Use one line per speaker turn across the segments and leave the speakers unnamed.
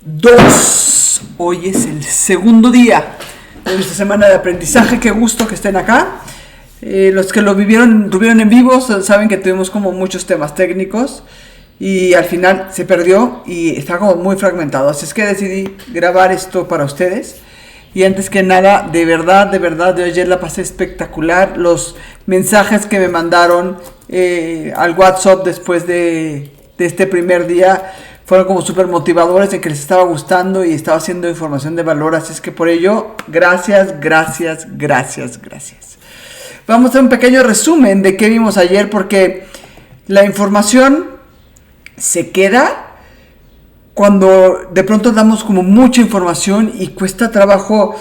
2. Hoy es el segundo día de nuestra semana de aprendizaje. Qué gusto que estén acá. Los que lo tuvieron en vivo, saben que tuvimos como muchos temas técnicos y al final se perdió y está como muy fragmentado. Así es que decidí grabar esto para ustedes. Y antes que nada, de verdad, de ayer la pasé espectacular. Los mensajes que me mandaron al WhatsApp después de este primer día fueron como súper motivadores, de que les estaba gustando y estaba haciendo información de valor. Así es que por ello, gracias. Vamos a hacer un pequeño resumen de qué vimos ayer, porque la información se queda cuando de pronto damos como mucha información y cuesta trabajo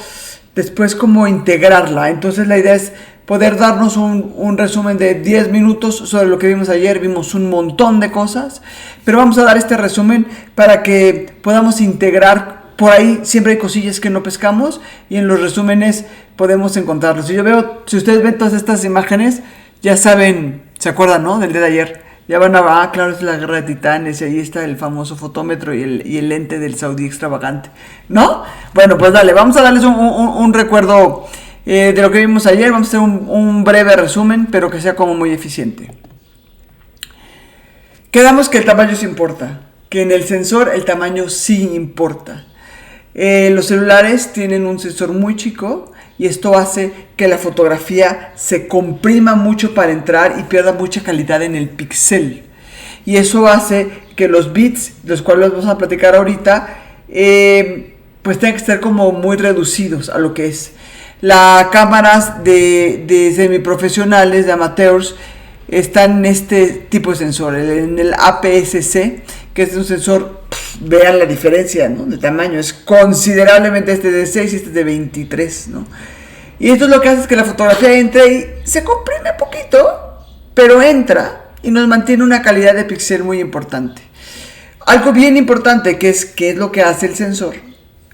después como integrarla. Entonces la idea es poder darnos un resumen de 10 minutos sobre lo que vimos ayer. Vimos un montón de cosas, pero vamos a dar este resumen para que podamos integrar. Por ahí siempre hay cosillas que no pescamos y en los resúmenes podemos encontrarlos. Si ustedes ven todas estas imágenes, ya saben, ¿se acuerdan, no? Del día de ayer. Ya van a claro, es la guerra de titanes y ahí está el famoso fotómetro y el lente del Saudí extravagante, ¿no? Bueno, pues vamos a darles un recuerdo de lo que vimos ayer. Vamos a hacer un breve resumen, pero que sea como muy eficiente. Quedamos que el tamaño sí importa, que en el sensor el tamaño sí importa. Los celulares tienen un sensor muy chico y esto hace que la fotografía se comprima mucho para entrar y pierda mucha calidad en el píxel. Y eso hace que los bits, los cuales vamos a platicar ahorita, pues tengan que estar como muy reducidos a lo que es. Las cámaras de semiprofesionales, de amateurs, están en este tipo de sensor, en el APS-C, que es un sensor, vean la diferencia, ¿no?, de tamaño, es considerablemente de 6 y este de 23, ¿no? Y esto es lo que hace es que la fotografía entre y se comprime poquito, pero entra y nos mantiene una calidad de píxel muy importante. Algo bien importante ¿qué es lo que hace el sensor?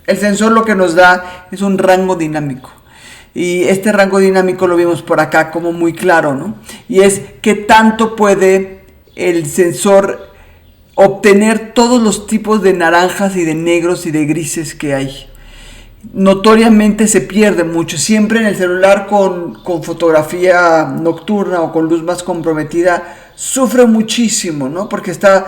El sensor lo que nos da es un rango dinámico. Y este rango dinámico lo vimos por acá como muy claro, ¿no? Y es qué tanto puede el sensor obtener todos los tipos de naranjas y de negros y de grises que hay. Notoriamente se pierde mucho. Siempre en el celular con fotografía nocturna o con luz más comprometida sufre muchísimo, ¿no? Porque está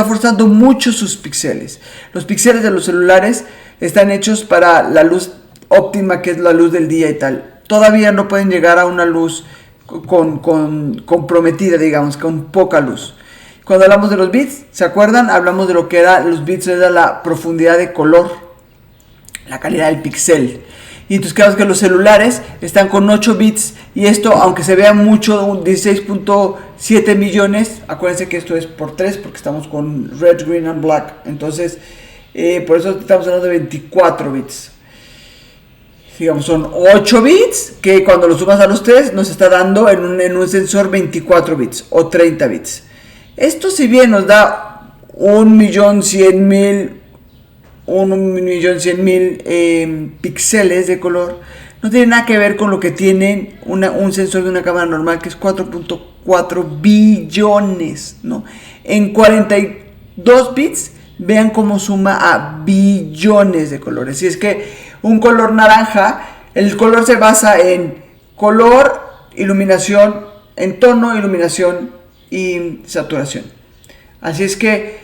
forzando mucho sus píxeles. Los píxeles de los celulares están hechos para la luz óptima, que es la luz del día y tal. Todavía no pueden llegar a una luz comprometida, digamos, con poca luz. Cuando hablamos de los bits, ¿se acuerdan? Hablamos de lo que era los bits, era la profundidad de color, la calidad del píxel. Y entonces claro que los celulares están con 8 bits y esto, aunque se vea mucho, 16.7 millones, acuérdense que esto es por 3 porque estamos con red, green and black. Entonces, por eso estamos hablando de 24 bits. Digamos, son 8 bits que cuando lo sumas a los 3 nos está dando en un sensor 24 bits o 30 bits. Esto, si bien nos da 1.100.000 píxeles de color, no tiene nada que ver con lo que tiene un sensor de una cámara normal, que es 4.4 billones, ¿no? En 42 bits, vean cómo suma a billones de colores. Y es que un color naranja, el color se basa en color, iluminación, en tono, iluminación y saturación. Así es que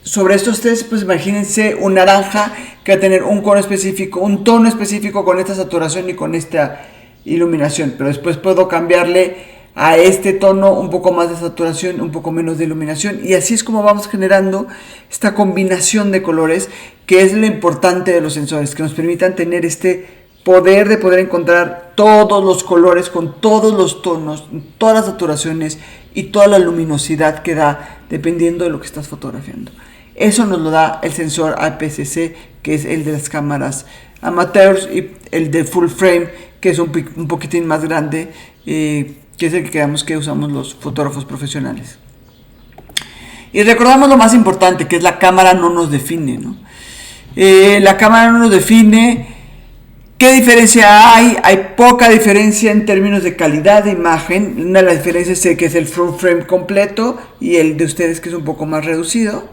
sobre estos tres, pues imagínense un naranja que va a tener un color específico, un tono específico con esta saturación y con esta iluminación, pero después puedo cambiarle a este tono un poco más de saturación, un poco menos de iluminación, y así es como vamos generando esta combinación de colores, que es lo importante de los sensores, que nos permitan tener este poder de poder encontrar todos los colores con todos los tonos, todas las saturaciones y toda la luminosidad que da dependiendo de lo que estás fotografiando. Eso nos lo da el sensor APS-C, que es el de las cámaras amateurs, y el de full frame, que es un poquitín más grande, que es el que usamos los fotógrafos profesionales. Y recordamos lo más importante, que es la cámara no nos define, ¿no? La cámara no nos define. ¿Qué diferencia hay? Hay poca diferencia en términos de calidad de imagen. Una de las diferencias es que es el full frame completo y el de ustedes que es un poco más reducido.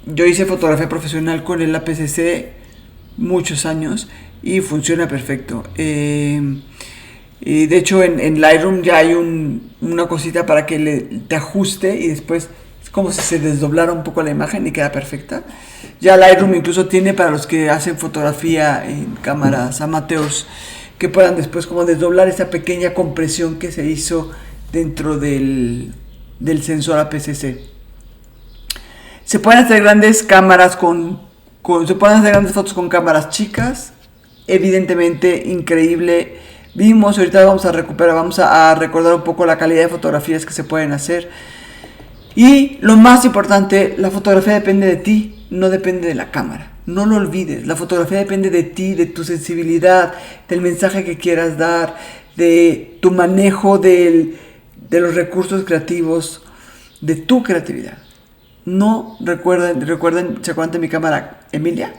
Yo hice fotografía profesional con el APS-C muchos años y funciona perfecto. Y de hecho en Lightroom ya hay una cosita para que te ajuste y después es como si se desdoblara un poco la imagen y queda perfecta. Ya Lightroom incluso tiene para los que hacen fotografía en cámaras amateurs que puedan después como desdoblar esa pequeña compresión que se hizo dentro del sensor APS-C. Se pueden hacer grandes cámaras se pueden hacer grandes fotos con cámaras chicas. Evidentemente increíble. Vimos, ahorita vamos a recordar un poco la calidad de fotografías que se pueden hacer. Y lo más importante, la fotografía depende de ti, no depende de la cámara. No lo olvides, la fotografía depende de ti, de tu sensibilidad, del mensaje que quieras dar, de tu manejo de los recursos creativos, de tu creatividad. No recuerden, ¿se acuerdan de mi cámara Emilia?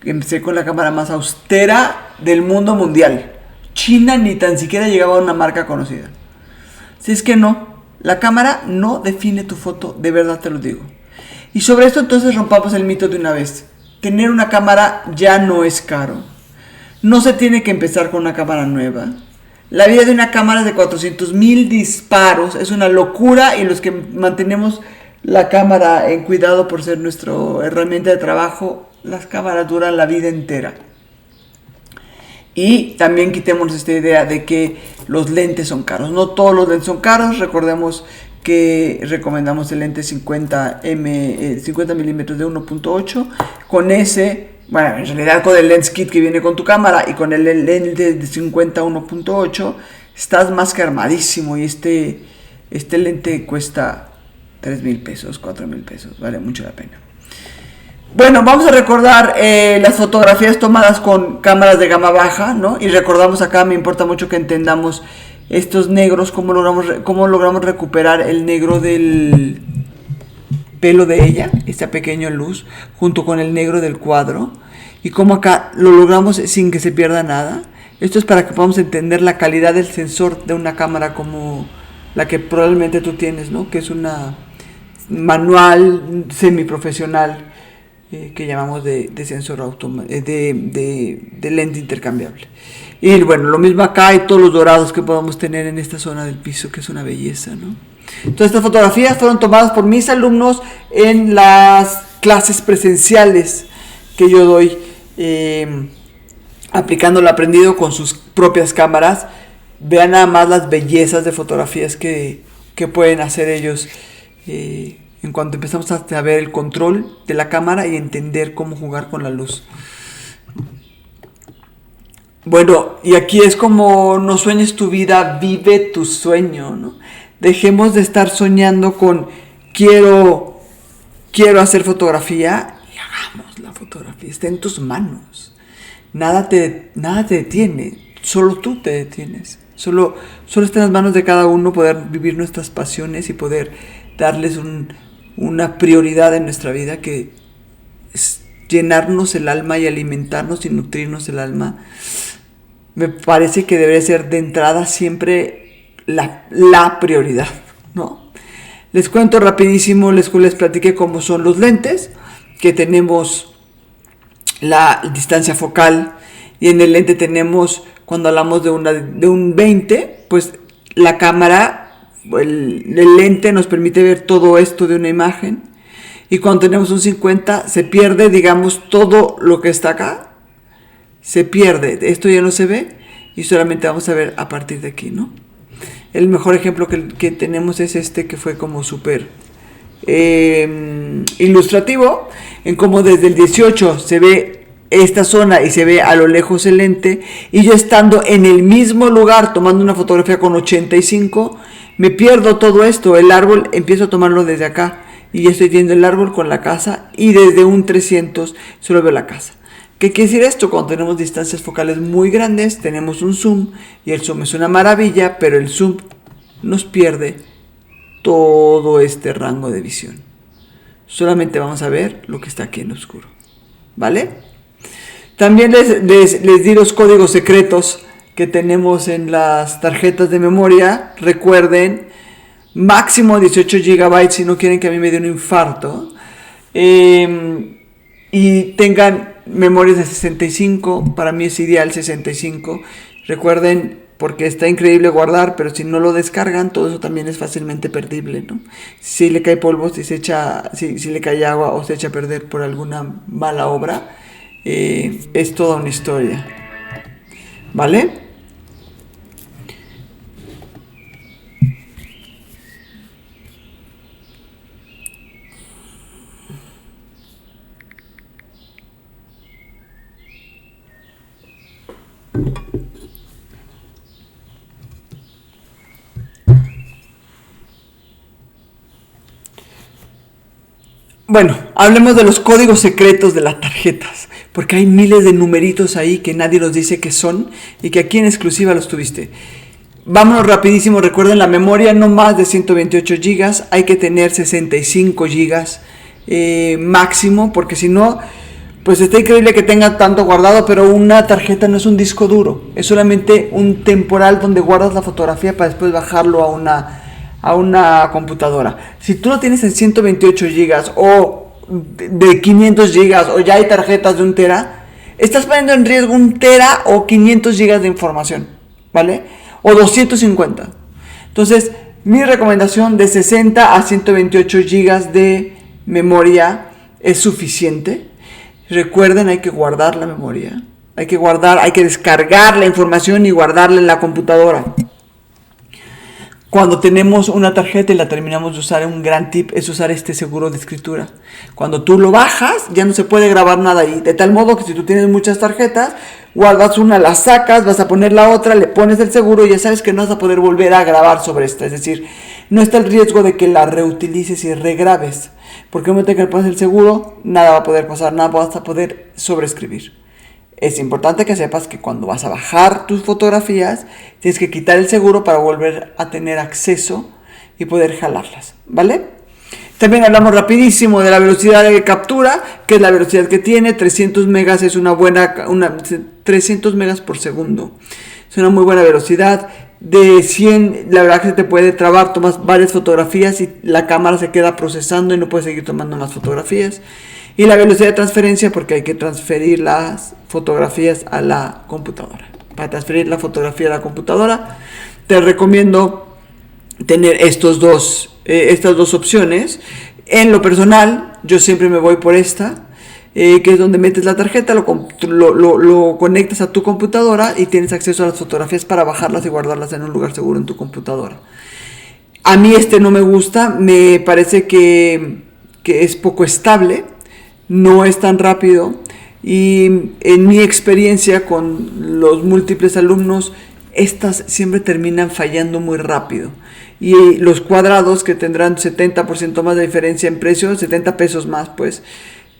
Empecé con la cámara más austera del mundo mundial. China ni tan siquiera llegaba a una marca conocida. Si es que no, la cámara no define tu foto, de verdad te lo digo. Y sobre esto entonces rompamos el mito de una vez. Tener una cámara ya no es caro. No se tiene que empezar con una cámara nueva. La vida de una cámara es de 400,000 disparos. Es una locura y los que mantenemos la cámara en cuidado por ser nuestra herramienta de trabajo, las cámaras duran la vida entera. Y también quitemos esta idea de que los lentes son caros. No todos los lentes son caros. Recordemos que recomendamos el lente 50 milímetros de 1.8. Con ese, bueno, en realidad con el lens kit que viene con tu cámara y con el lente de 50 1.8 estás más que armadísimo. Y este lente cuesta 3,000 pesos, 4,000 pesos. Vale mucho la pena. Bueno, vamos a recordar las fotografías tomadas con cámaras de gama baja, ¿no? Y recordamos acá, me importa mucho que entendamos estos negros, cómo logramos recuperar el negro del pelo de ella, esta pequeña luz, junto con el negro del cuadro, y cómo acá lo logramos sin que se pierda nada. Esto es para que podamos entender la calidad del sensor de una cámara como la que probablemente tú tienes, ¿no? Que es una manual semiprofesional. Que llamamos de sensor de lente intercambiable. Y bueno, lo mismo acá y todos los dorados que podamos tener en esta zona del piso, que es una belleza, ¿no? Todas estas fotografías fueron tomadas por mis alumnos en las clases presenciales que yo doy, aplicando lo aprendido con sus propias cámaras. Vean nada más las bellezas de fotografías que pueden hacer ellos, en cuanto empezamos a ver el control de la cámara y entender cómo jugar con la luz. Bueno, y aquí es como no sueñes tu vida, vive tu sueño, ¿no? Dejemos de estar soñando con quiero hacer fotografía y hagamos la fotografía. Está en tus manos. Nada te detiene, solo tú te detienes. Solo está en las manos de cada uno poder vivir nuestras pasiones y poder darles una prioridad en nuestra vida, que es llenarnos el alma y alimentarnos y nutrirnos el alma. Me parece que debería ser de entrada siempre la prioridad, ¿no? Les cuento rapidísimo, les platiqué cómo son los lentes, que tenemos la distancia focal, y en el lente tenemos, cuando hablamos de un 20, pues la cámara, el lente nos permite ver todo esto de una imagen, y cuando tenemos un 50 se pierde, digamos, todo lo que está acá, se pierde, esto ya no se ve y solamente vamos a ver a partir de aquí, ¿no? El mejor ejemplo que tenemos es este, que fue como súper ilustrativo, en cómo desde el 18 se ve esta zona y se ve a lo lejos el lente, y yo estando en el mismo lugar tomando una fotografía con 85, me pierdo todo esto. El árbol empiezo a tomarlo desde acá y ya estoy viendo el árbol con la casa, y desde un 300 solo veo la casa. ¿Qué quiere decir esto? Cuando tenemos distancias focales muy grandes, tenemos un zoom, y el zoom es una maravilla, pero el zoom nos pierde todo este rango de visión. Solamente vamos a ver lo que está aquí en oscuro, ¿vale? También les di los códigos secretos que tenemos en las tarjetas de memoria. Recuerden, máximo 18 GB si no quieren que a mí me dé un infarto. Y tengan memorias de 65, para mí es ideal 65. Recuerden, porque está increíble guardar, pero si no lo descargan, todo eso también es fácilmente perdible, ¿no? Si le cae polvo, si le cae agua o se echa a perder por alguna mala obra, es toda una historia, ¿vale? Bueno, hablemos de los códigos secretos de las tarjetas, porque hay miles de numeritos ahí que nadie nos dice qué son y que aquí en exclusiva los tuviste. Vámonos rapidísimo, recuerden la memoria no más de 128 GB, hay que tener 65 GB máximo, porque si no, pues está increíble que tenga tanto guardado, pero una tarjeta no es un disco duro, es solamente un temporal donde guardas la fotografía para después bajarlo a una computadora. Si tú lo tienes en 128 GB o de 500 GB o ya hay tarjetas de 1 tera, estás poniendo en riesgo 1 tera o 500 GB de información, ¿vale? O 250. Entonces, mi recomendación de 60 a 128 GB de memoria es suficiente. Recuerden, hay que guardar la memoria. Hay que descargar la información y guardarla en la computadora. Cuando tenemos una tarjeta y la terminamos de usar, un gran tip es usar este seguro de escritura. Cuando tú lo bajas, ya no se puede grabar nada ahí. De tal modo que si tú tienes muchas tarjetas, guardas una, la sacas, vas a poner la otra, le pones el seguro y ya sabes que no vas a poder volver a grabar sobre esta. Es decir, no está el riesgo de que la reutilices y regrabes. Porque en el momento que le pones el seguro, nada va a poder pasar, nada vas a poder sobreescribir. Es importante que sepas que cuando vas a bajar tus fotografías, tienes que quitar el seguro para volver a tener acceso y poder jalarlas, ¿vale? También hablamos rapidísimo de la velocidad de captura, que es la velocidad que tiene. 300 megas es 300 megas por segundo. Es una muy buena velocidad. De 100, la verdad que se te puede trabar, tomas varias fotografías y la cámara se queda procesando y no puedes seguir tomando más fotografías. Y la velocidad de transferencia, porque hay que transferir las fotografías a la computadora. Para transferir la fotografía a la computadora, te recomiendo tener estas dos opciones. En lo personal, yo siempre me voy por esta, que es donde metes la tarjeta, lo conectas a tu computadora y tienes acceso a las fotografías para bajarlas y guardarlas en un lugar seguro en tu computadora. A mí no me gusta, me parece que es poco estable. No es tan rápido y en mi experiencia con los múltiples alumnos, estas siempre terminan fallando muy rápido. Y los cuadrados que tendrán 70% más de diferencia en precio, 70 pesos más, pues,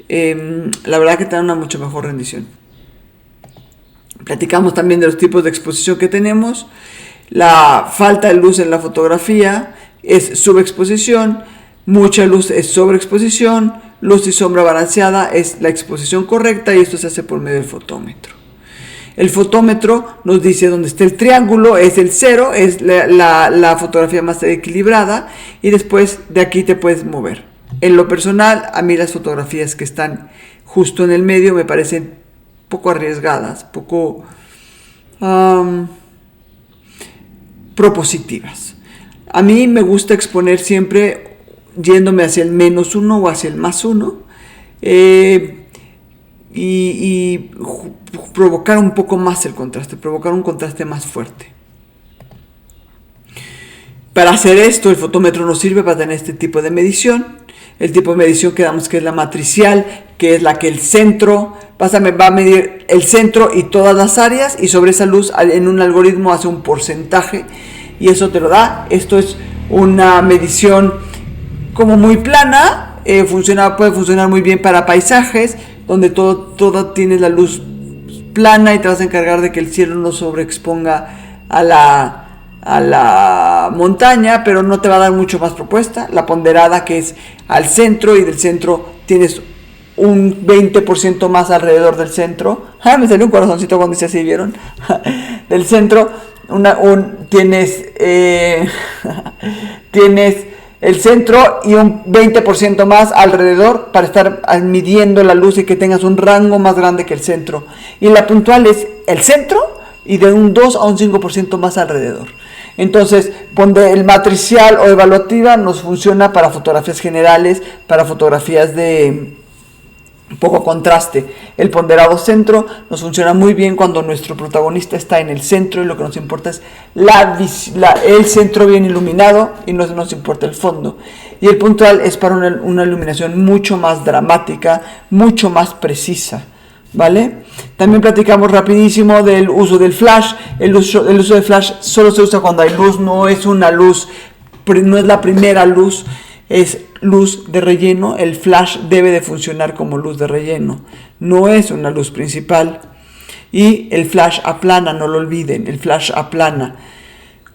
la verdad que te dan una mucho mejor rendición. Platicamos también de los tipos de exposición que tenemos. La falta de luz en la fotografía es subexposición, mucha luz es sobreexposición. Luz y sombra balanceada es la exposición correcta y esto se hace por medio del fotómetro. El fotómetro nos dice dónde está el triángulo, es el 0, es la fotografía más equilibrada y después de aquí te puedes mover. En lo personal, a mí las fotografías que están justo en el medio me parecen poco arriesgadas, poco propositivas. A mí me gusta exponer siempre yéndome hacia el -1 o hacia el +1 y provocar un poco más el contraste, provocar un contraste más fuerte. Para hacer esto, el fotómetro nos sirve para tener este tipo de medición. El tipo de medición que damos, que es la matricial, que es la que el centro va a medir el centro y todas las áreas, y sobre esa luz en un algoritmo hace un porcentaje y eso te lo da. Esto es una medición como muy plana, puede funcionar muy bien para paisajes donde todo tiene la luz plana y te vas a encargar de que el cielo no sobreexponga a la montaña, pero no te va a dar mucho más propuesta. La ponderada, que es al centro, y del centro tienes un 20% más alrededor del centro. Me salió un corazoncito cuando dice así, ¿vieron? Del centro tienes el centro y un 20% más alrededor para estar midiendo la luz y que tengas un rango más grande que el centro. Y la puntual es el centro y de un 2 a un 5% más alrededor. Entonces, el matricial o evaluativa nos funciona para fotografías generales, para fotografías de poco contraste. El ponderado centro nos funciona muy bien cuando nuestro protagonista está en el centro y lo que nos importa es el centro bien iluminado y no nos importa el fondo. Y el puntual es para una iluminación mucho más dramática, mucho más precisa, ¿vale? También platicamos rapidísimo del uso del flash. El uso del flash solo se usa cuando hay luz, no es la primera luz, es luz de relleno. El flash debe de funcionar como luz de relleno, no es una luz principal. Y el flash aplana, no lo olviden, el flash aplana.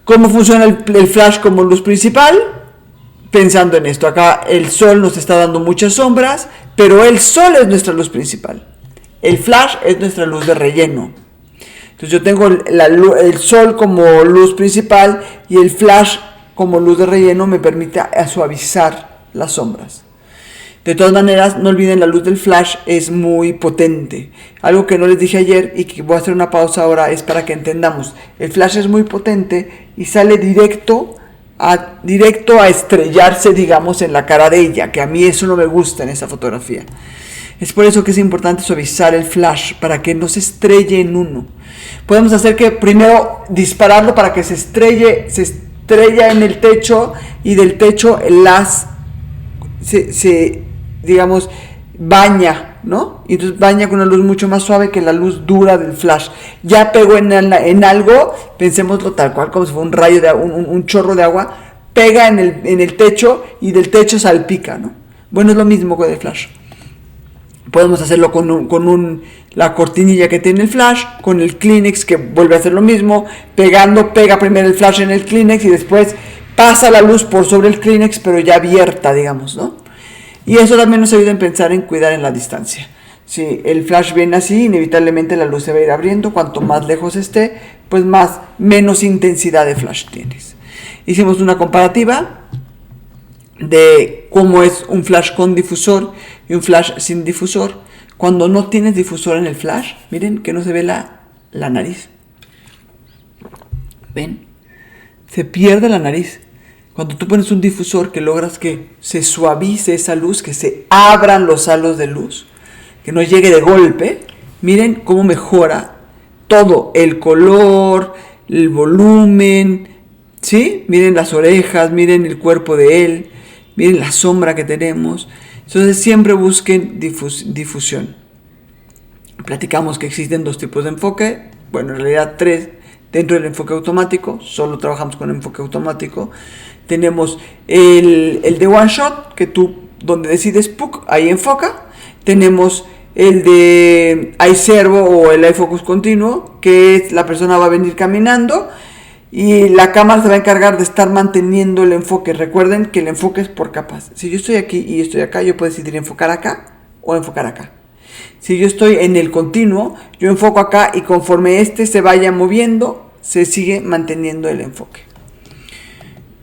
¿Cómo funciona el flash como luz principal? Pensando en esto, acá el sol nos está dando muchas sombras, pero el sol es nuestra luz principal. El flash es nuestra luz de relleno. Entonces yo tengo el sol como luz principal y el flash como luz de relleno me permite suavizar las sombras. De todas maneras, no olviden, la luz del flash es muy potente. Algo que no les dije ayer y que voy a hacer una pausa ahora es para que entendamos. El flash es muy potente y sale directo a estrellarse, digamos, en la cara de ella, que a mí eso no me gusta en esa fotografía. Es por eso que es importante suavizar el flash para que no se estrelle en uno. Podemos hacer que primero dispararlo para que se estrella en el techo y del techo digamos, baña, ¿no? Y entonces baña con una luz mucho más suave que la luz dura del flash. Ya pegó en algo, pensémoslo tal cual, como si fuera un rayo de un chorro de agua, pega en el techo y del techo salpica, ¿no? Bueno, es lo mismo con el flash. Podemos hacerlo con la cortinilla que tiene el flash, con el Kleenex que vuelve a hacer lo mismo, pega primero el flash en el Kleenex y después pasa la luz por sobre el Kleenex, pero ya abierta, digamos, ¿no? Y eso también nos ayuda a pensar en cuidar en la distancia. Si el flash viene así, inevitablemente la luz se va a ir abriendo. Cuanto más lejos esté, pues menos intensidad de flash tienes. Hicimos una comparativa de cómo es un flash con difusor y un flash sin difusor. Cuando no tienes difusor en el flash, miren que no se ve la nariz. ¿Ven? Se pierde la nariz. Cuando tú pones un difusor que logras que se suavice esa luz, que se abran los halos de luz, que no llegue de golpe, miren cómo mejora todo, el color, el volumen, ¿sí? Miren las orejas, miren el cuerpo de él, miren la sombra que tenemos. Entonces siempre busquen difusión. Platicamos que existen 2 tipos de enfoque, bueno, en realidad 3. Dentro del enfoque automático, solo trabajamos con enfoque automático. Tenemos el de one shot, que tú donde decides, ahí enfoca. Tenemos el de iServo o el iFocus continuo, que la persona va a venir caminando y la cámara se va a encargar de estar manteniendo el enfoque. Recuerden que el enfoque es por capas. Si yo estoy aquí y estoy acá, yo puedo decidir enfocar acá o enfocar acá. Si yo estoy en el continuo, yo enfoco acá y conforme se vaya moviendo, se sigue manteniendo el enfoque.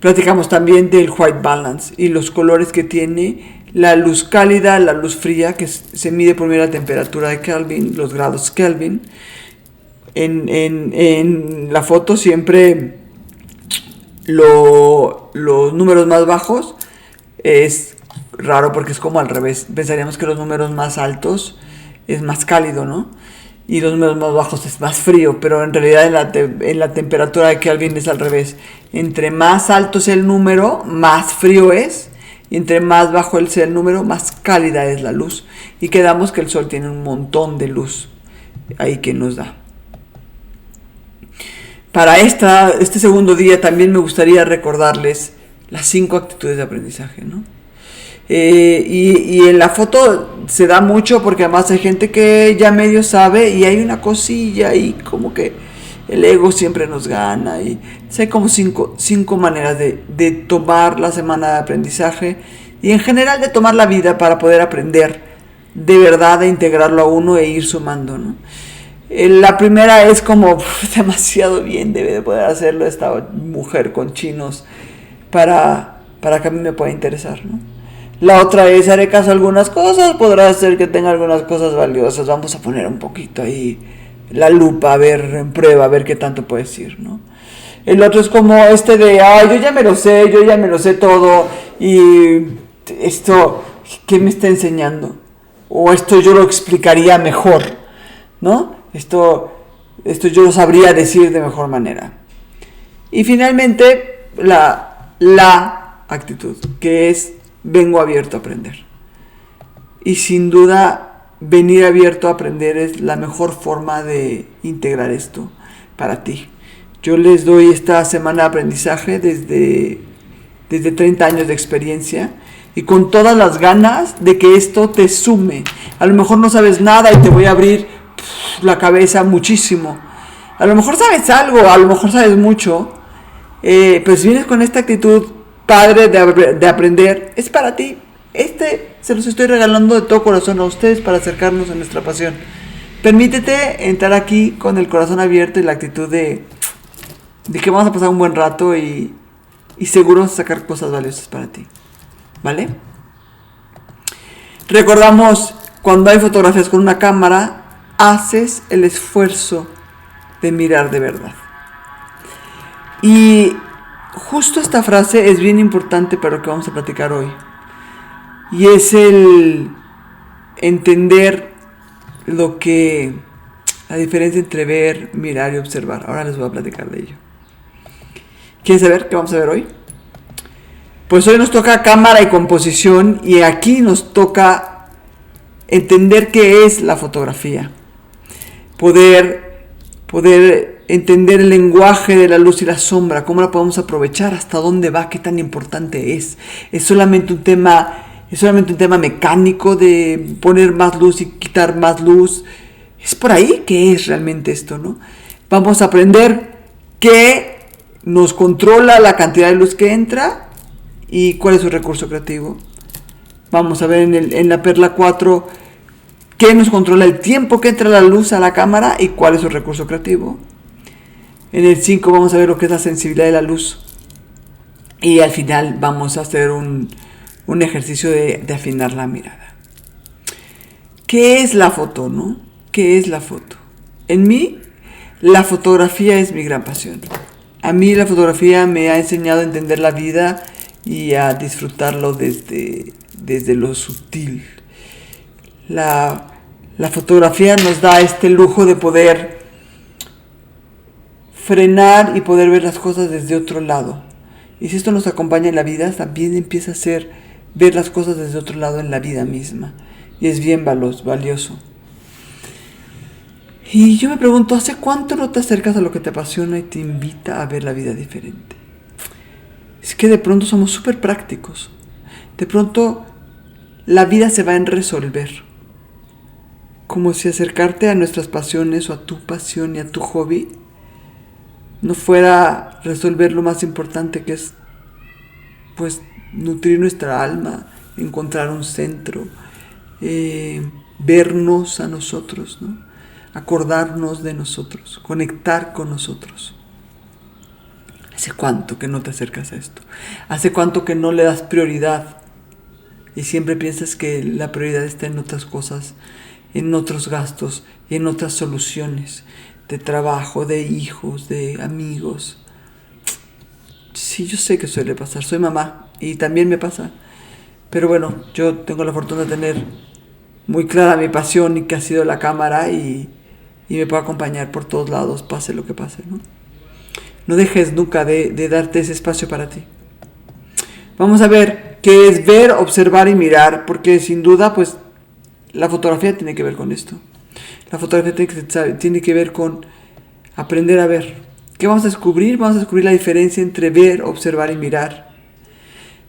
Platicamos también del white balance y los colores que tiene, la luz cálida, la luz fría, que se mide por medio de la temperatura de Kelvin, los grados Kelvin. En la foto siempre los números más bajos es raro porque es como al revés. Pensaríamos que los números más altos es más cálido, ¿no? Y los números más bajos es más frío, pero en realidad en la temperatura de Kelvin es al revés. Entre más alto sea el número, más frío es, y entre más bajo sea el número, más cálida es la luz. Y quedamos que el sol tiene un montón de luz ahí que nos da. Para este segundo día también me gustaría recordarles las 5 actitudes de aprendizaje, ¿no? Y en la foto se da mucho porque además hay gente que ya medio sabe y hay una cosilla y como que el ego siempre nos gana y hay como cinco maneras de tomar la semana de aprendizaje y en general de tomar la vida para poder aprender de verdad, de integrarlo a uno e ir sumando, ¿no? La primera es como demasiado bien debe de poder hacerlo esta mujer con chinos para para que a mí me pueda interesar, ¿no? La otra es, haré caso a algunas cosas, podrá ser que tenga algunas cosas valiosas, vamos a poner un poquito ahí la lupa, a ver, en prueba, a ver qué tanto puede decir, ¿no? El otro es como de, yo ya me lo sé todo, y esto, ¿qué me está enseñando? O esto yo lo explicaría mejor, ¿no? Esto yo lo sabría decir de mejor manera. Y finalmente, la actitud, que es, vengo abierto a aprender. Y sin duda, venir abierto a aprender es la mejor forma de integrar esto para ti. Yo les doy esta semana de aprendizaje desde 30 años de experiencia y con todas las ganas de que esto te sume. A lo mejor no sabes nada y te voy a abrir la cabeza muchísimo. A lo mejor sabes algo, a lo mejor sabes mucho, pero si vienes con esta actitud padre de aprender, es para ti. Se los estoy regalando de todo corazón a ustedes para acercarnos a nuestra pasión. Permítete entrar aquí con el corazón abierto y la actitud de que vamos a pasar un buen rato y seguro vas a sacar cosas valiosas para ti. ¿Vale? Recordamos, cuando hay fotografías con una cámara, haces el esfuerzo de mirar de verdad. Y justo esta frase es bien importante para lo que vamos a platicar hoy. Y es el entender la diferencia entre ver, mirar y observar. Ahora les voy a platicar de ello. ¿Quieren saber qué vamos a ver hoy? Pues hoy nos toca cámara y composición, y aquí nos toca entender qué es la fotografía. Poder entender el lenguaje de la luz y la sombra, cómo la podemos aprovechar, hasta dónde va, qué tan importante es. Es solamente un tema mecánico de poner más luz y quitar más luz. Es por ahí que es realmente esto, ¿no? Vamos a aprender qué nos controla la cantidad de luz que entra y cuál es su recurso creativo. Vamos a ver en la perla 4 qué nos controla el tiempo que entra la luz a la cámara y cuál es su recurso creativo. En el 5 vamos a ver lo que es la sensibilidad de la luz. Y al final vamos a hacer un ejercicio de afinar la mirada. ¿Qué es la foto, no? ¿Qué es la foto? En mí, la fotografía es mi gran pasión. A mí la fotografía me ha enseñado a entender la vida y a disfrutarlo desde lo sutil. La fotografía nos da este lujo de poder frenar y poder ver las cosas desde otro lado. Y si esto nos acompaña en la vida, también empieza a ser ver las cosas desde otro lado en la vida misma. Y es bien valioso. Y yo me pregunto, ¿hace cuánto no te acercas a lo que te apasiona y te invita a ver la vida diferente? Es que de pronto somos súper prácticos. De pronto la vida se va en resolver. Como si acercarte a nuestras pasiones o a tu pasión y a tu hobby no fuera resolver lo más importante, que es pues nutrir nuestra alma, encontrar un centro, vernos a nosotros, ¿no? Acordarnos de nosotros, conectar con nosotros. ¿Hace cuánto que no te acercas a esto? ¿Hace cuánto que no le das prioridad? Y siempre piensas que la prioridad está en otras cosas, en otros gastos y en otras soluciones de trabajo, de hijos, de amigos. Sí, yo sé que suele pasar. Soy mamá y también me pasa. Pero bueno, yo tengo la fortuna de tener muy clara mi pasión y que ha sido la cámara y me puede acompañar por todos lados, pase lo que pase, ¿no? No dejes nunca de darte ese espacio para ti. Vamos a ver qué es ver, observar y mirar, porque sin duda, pues, la fotografía tiene que ver con esto. La fotografía tiene que ver con aprender a ver. ¿Qué vamos a descubrir? Vamos a descubrir la diferencia entre ver, observar y mirar.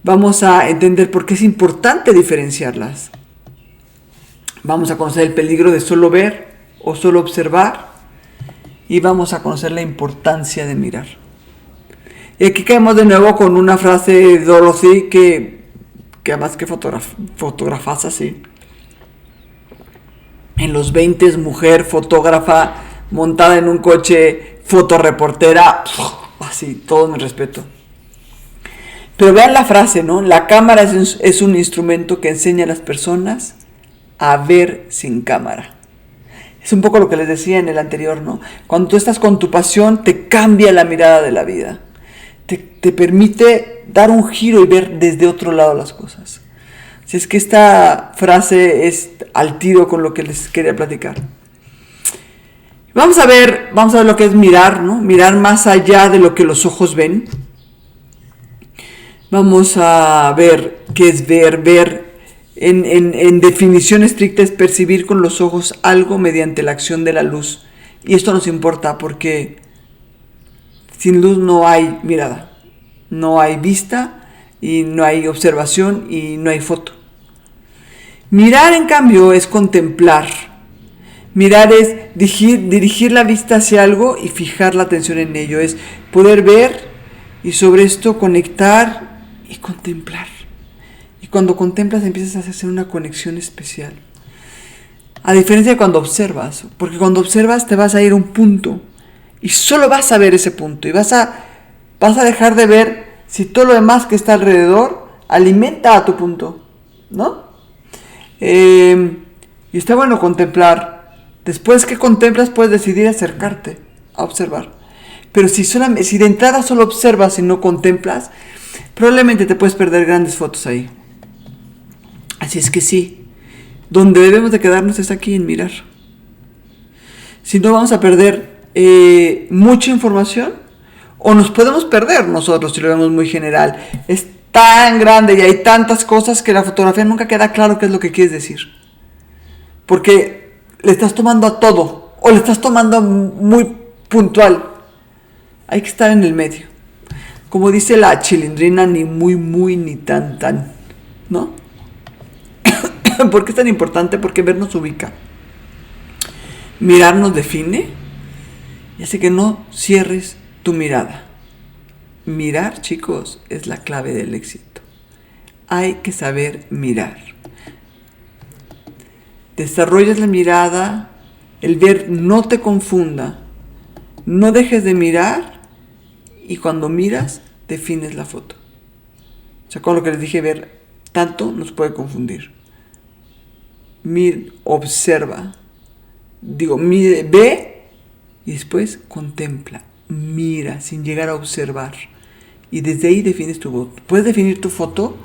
Vamos a entender por qué es importante diferenciarlas. Vamos a conocer el peligro de solo ver o solo observar. Y vamos a conocer la importancia de mirar. Y aquí caemos de nuevo con una frase de Dorothy que además que fotografas así. En los 20, mujer fotógrafa, montada en un coche, fotoreportera, así, todo mi respeto. Pero vean la frase, ¿no? La cámara es un instrumento que enseña a las personas a ver sin cámara. Es un poco lo que les decía en el anterior, ¿no? Cuando tú estás con tu pasión, te cambia la mirada de la vida. Te permite dar un giro y ver desde otro lado las cosas. Si es que esta frase es al tiro con lo que les quería platicar. Vamos a ver lo que es mirar, ¿no? Mirar más allá de lo que los ojos ven. Vamos a ver qué es ver. Ver en definición estricta es percibir con los ojos algo mediante la acción de la luz. Y esto nos importa porque sin luz no hay mirada, no hay vista y no hay observación y no hay foto. Mirar, en cambio, es contemplar. Mirar es dirigir la vista hacia algo y fijar la atención en ello. Es poder ver y sobre esto conectar y contemplar. Y cuando contemplas empiezas a hacer una conexión especial. A diferencia de cuando observas, porque cuando observas te vas a ir a un punto y solo vas a ver ese punto y vas a dejar de ver si todo lo demás que está alrededor alimenta a tu punto, ¿no? Y está bueno contemplar. Después que contemplas puedes decidir acercarte a observar. Pero si de entrada solo observas y no contemplas, probablemente te puedes perder grandes fotos ahí. Así es que sí, donde debemos de quedarnos es aquí en mirar. Si no vamos a perder mucha información, o nos podemos perder nosotros si lo vemos muy general. Es tan grande y hay tantas cosas que la fotografía nunca queda claro qué es lo que quieres decir. Porque le estás tomando a todo, o le estás tomando muy puntual. Hay que estar en el medio. Como dice la Chilindrina, ni muy, muy, ni tan, tan, ¿no? ¿Por qué es tan importante? Porque ver nos ubica. Mirar nos define y hace que no cierres tu mirada. Mirar, chicos, es la clave del éxito. Hay que saber mirar. Desarrollas la mirada, el ver no te confunda. No dejes de mirar y cuando miras, defines la foto. O sea, con lo que les dije, ver tanto nos puede confundir. Observa. Ve y después contempla. Mira sin llegar a observar. Y desde ahí defines tu foto. Puedes definir tu foto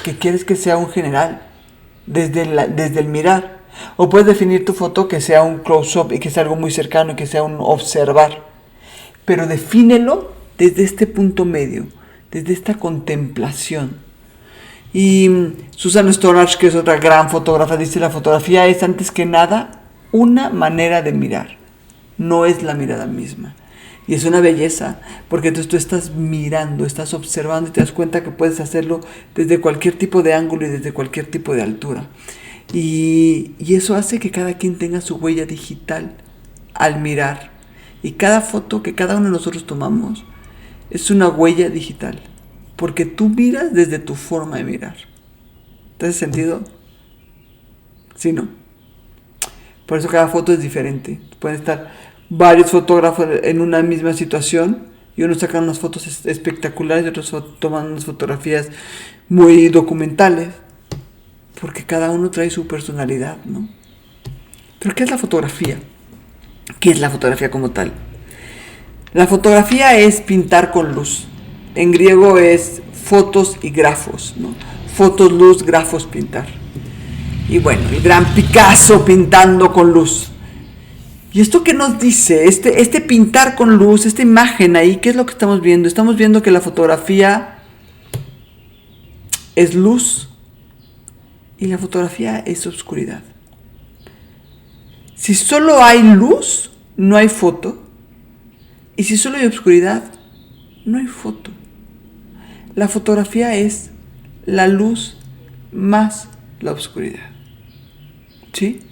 que quieres que sea un general, desde el mirar. O puedes definir tu foto que sea un close-up y que sea algo muy cercano y que sea un observar. Pero defínelo desde este punto medio, desde esta contemplación. Y Susan Storage, que es otra gran fotógrafa, dice: la fotografía es antes que nada una manera de mirar, no es la mirada misma. Y es una belleza, porque entonces tú estás mirando, estás observando y te das cuenta que puedes hacerlo desde cualquier tipo de ángulo y desde cualquier tipo de altura. Y eso hace que cada quien tenga su huella digital al mirar. Y cada foto que cada uno de nosotros tomamos es una huella digital, porque tú miras desde tu forma de mirar. ¿Te hace sentido? ¿Sí, no? Por eso cada foto es diferente. Pueden estar varios fotógrafos en una misma situación y unos sacan unas fotos espectaculares y otros toman unas fotografías muy documentales, porque cada uno trae su personalidad, ¿no? ¿Pero qué es la fotografía? ¿Qué es la fotografía como tal? La fotografía es pintar con luz. En griego es fotos y grafos, ¿no? Fotos, luz, grafos, pintar. Y bueno, el gran Picasso pintando con luz. ¿Y esto qué nos dice? Este pintar con luz, esta imagen ahí, ¿qué es lo que estamos viendo? Estamos viendo que la fotografía es luz y la fotografía es oscuridad. Si solo hay luz, no hay foto. Y si solo hay oscuridad, no hay foto. La fotografía es la luz más la oscuridad. ¿Sí?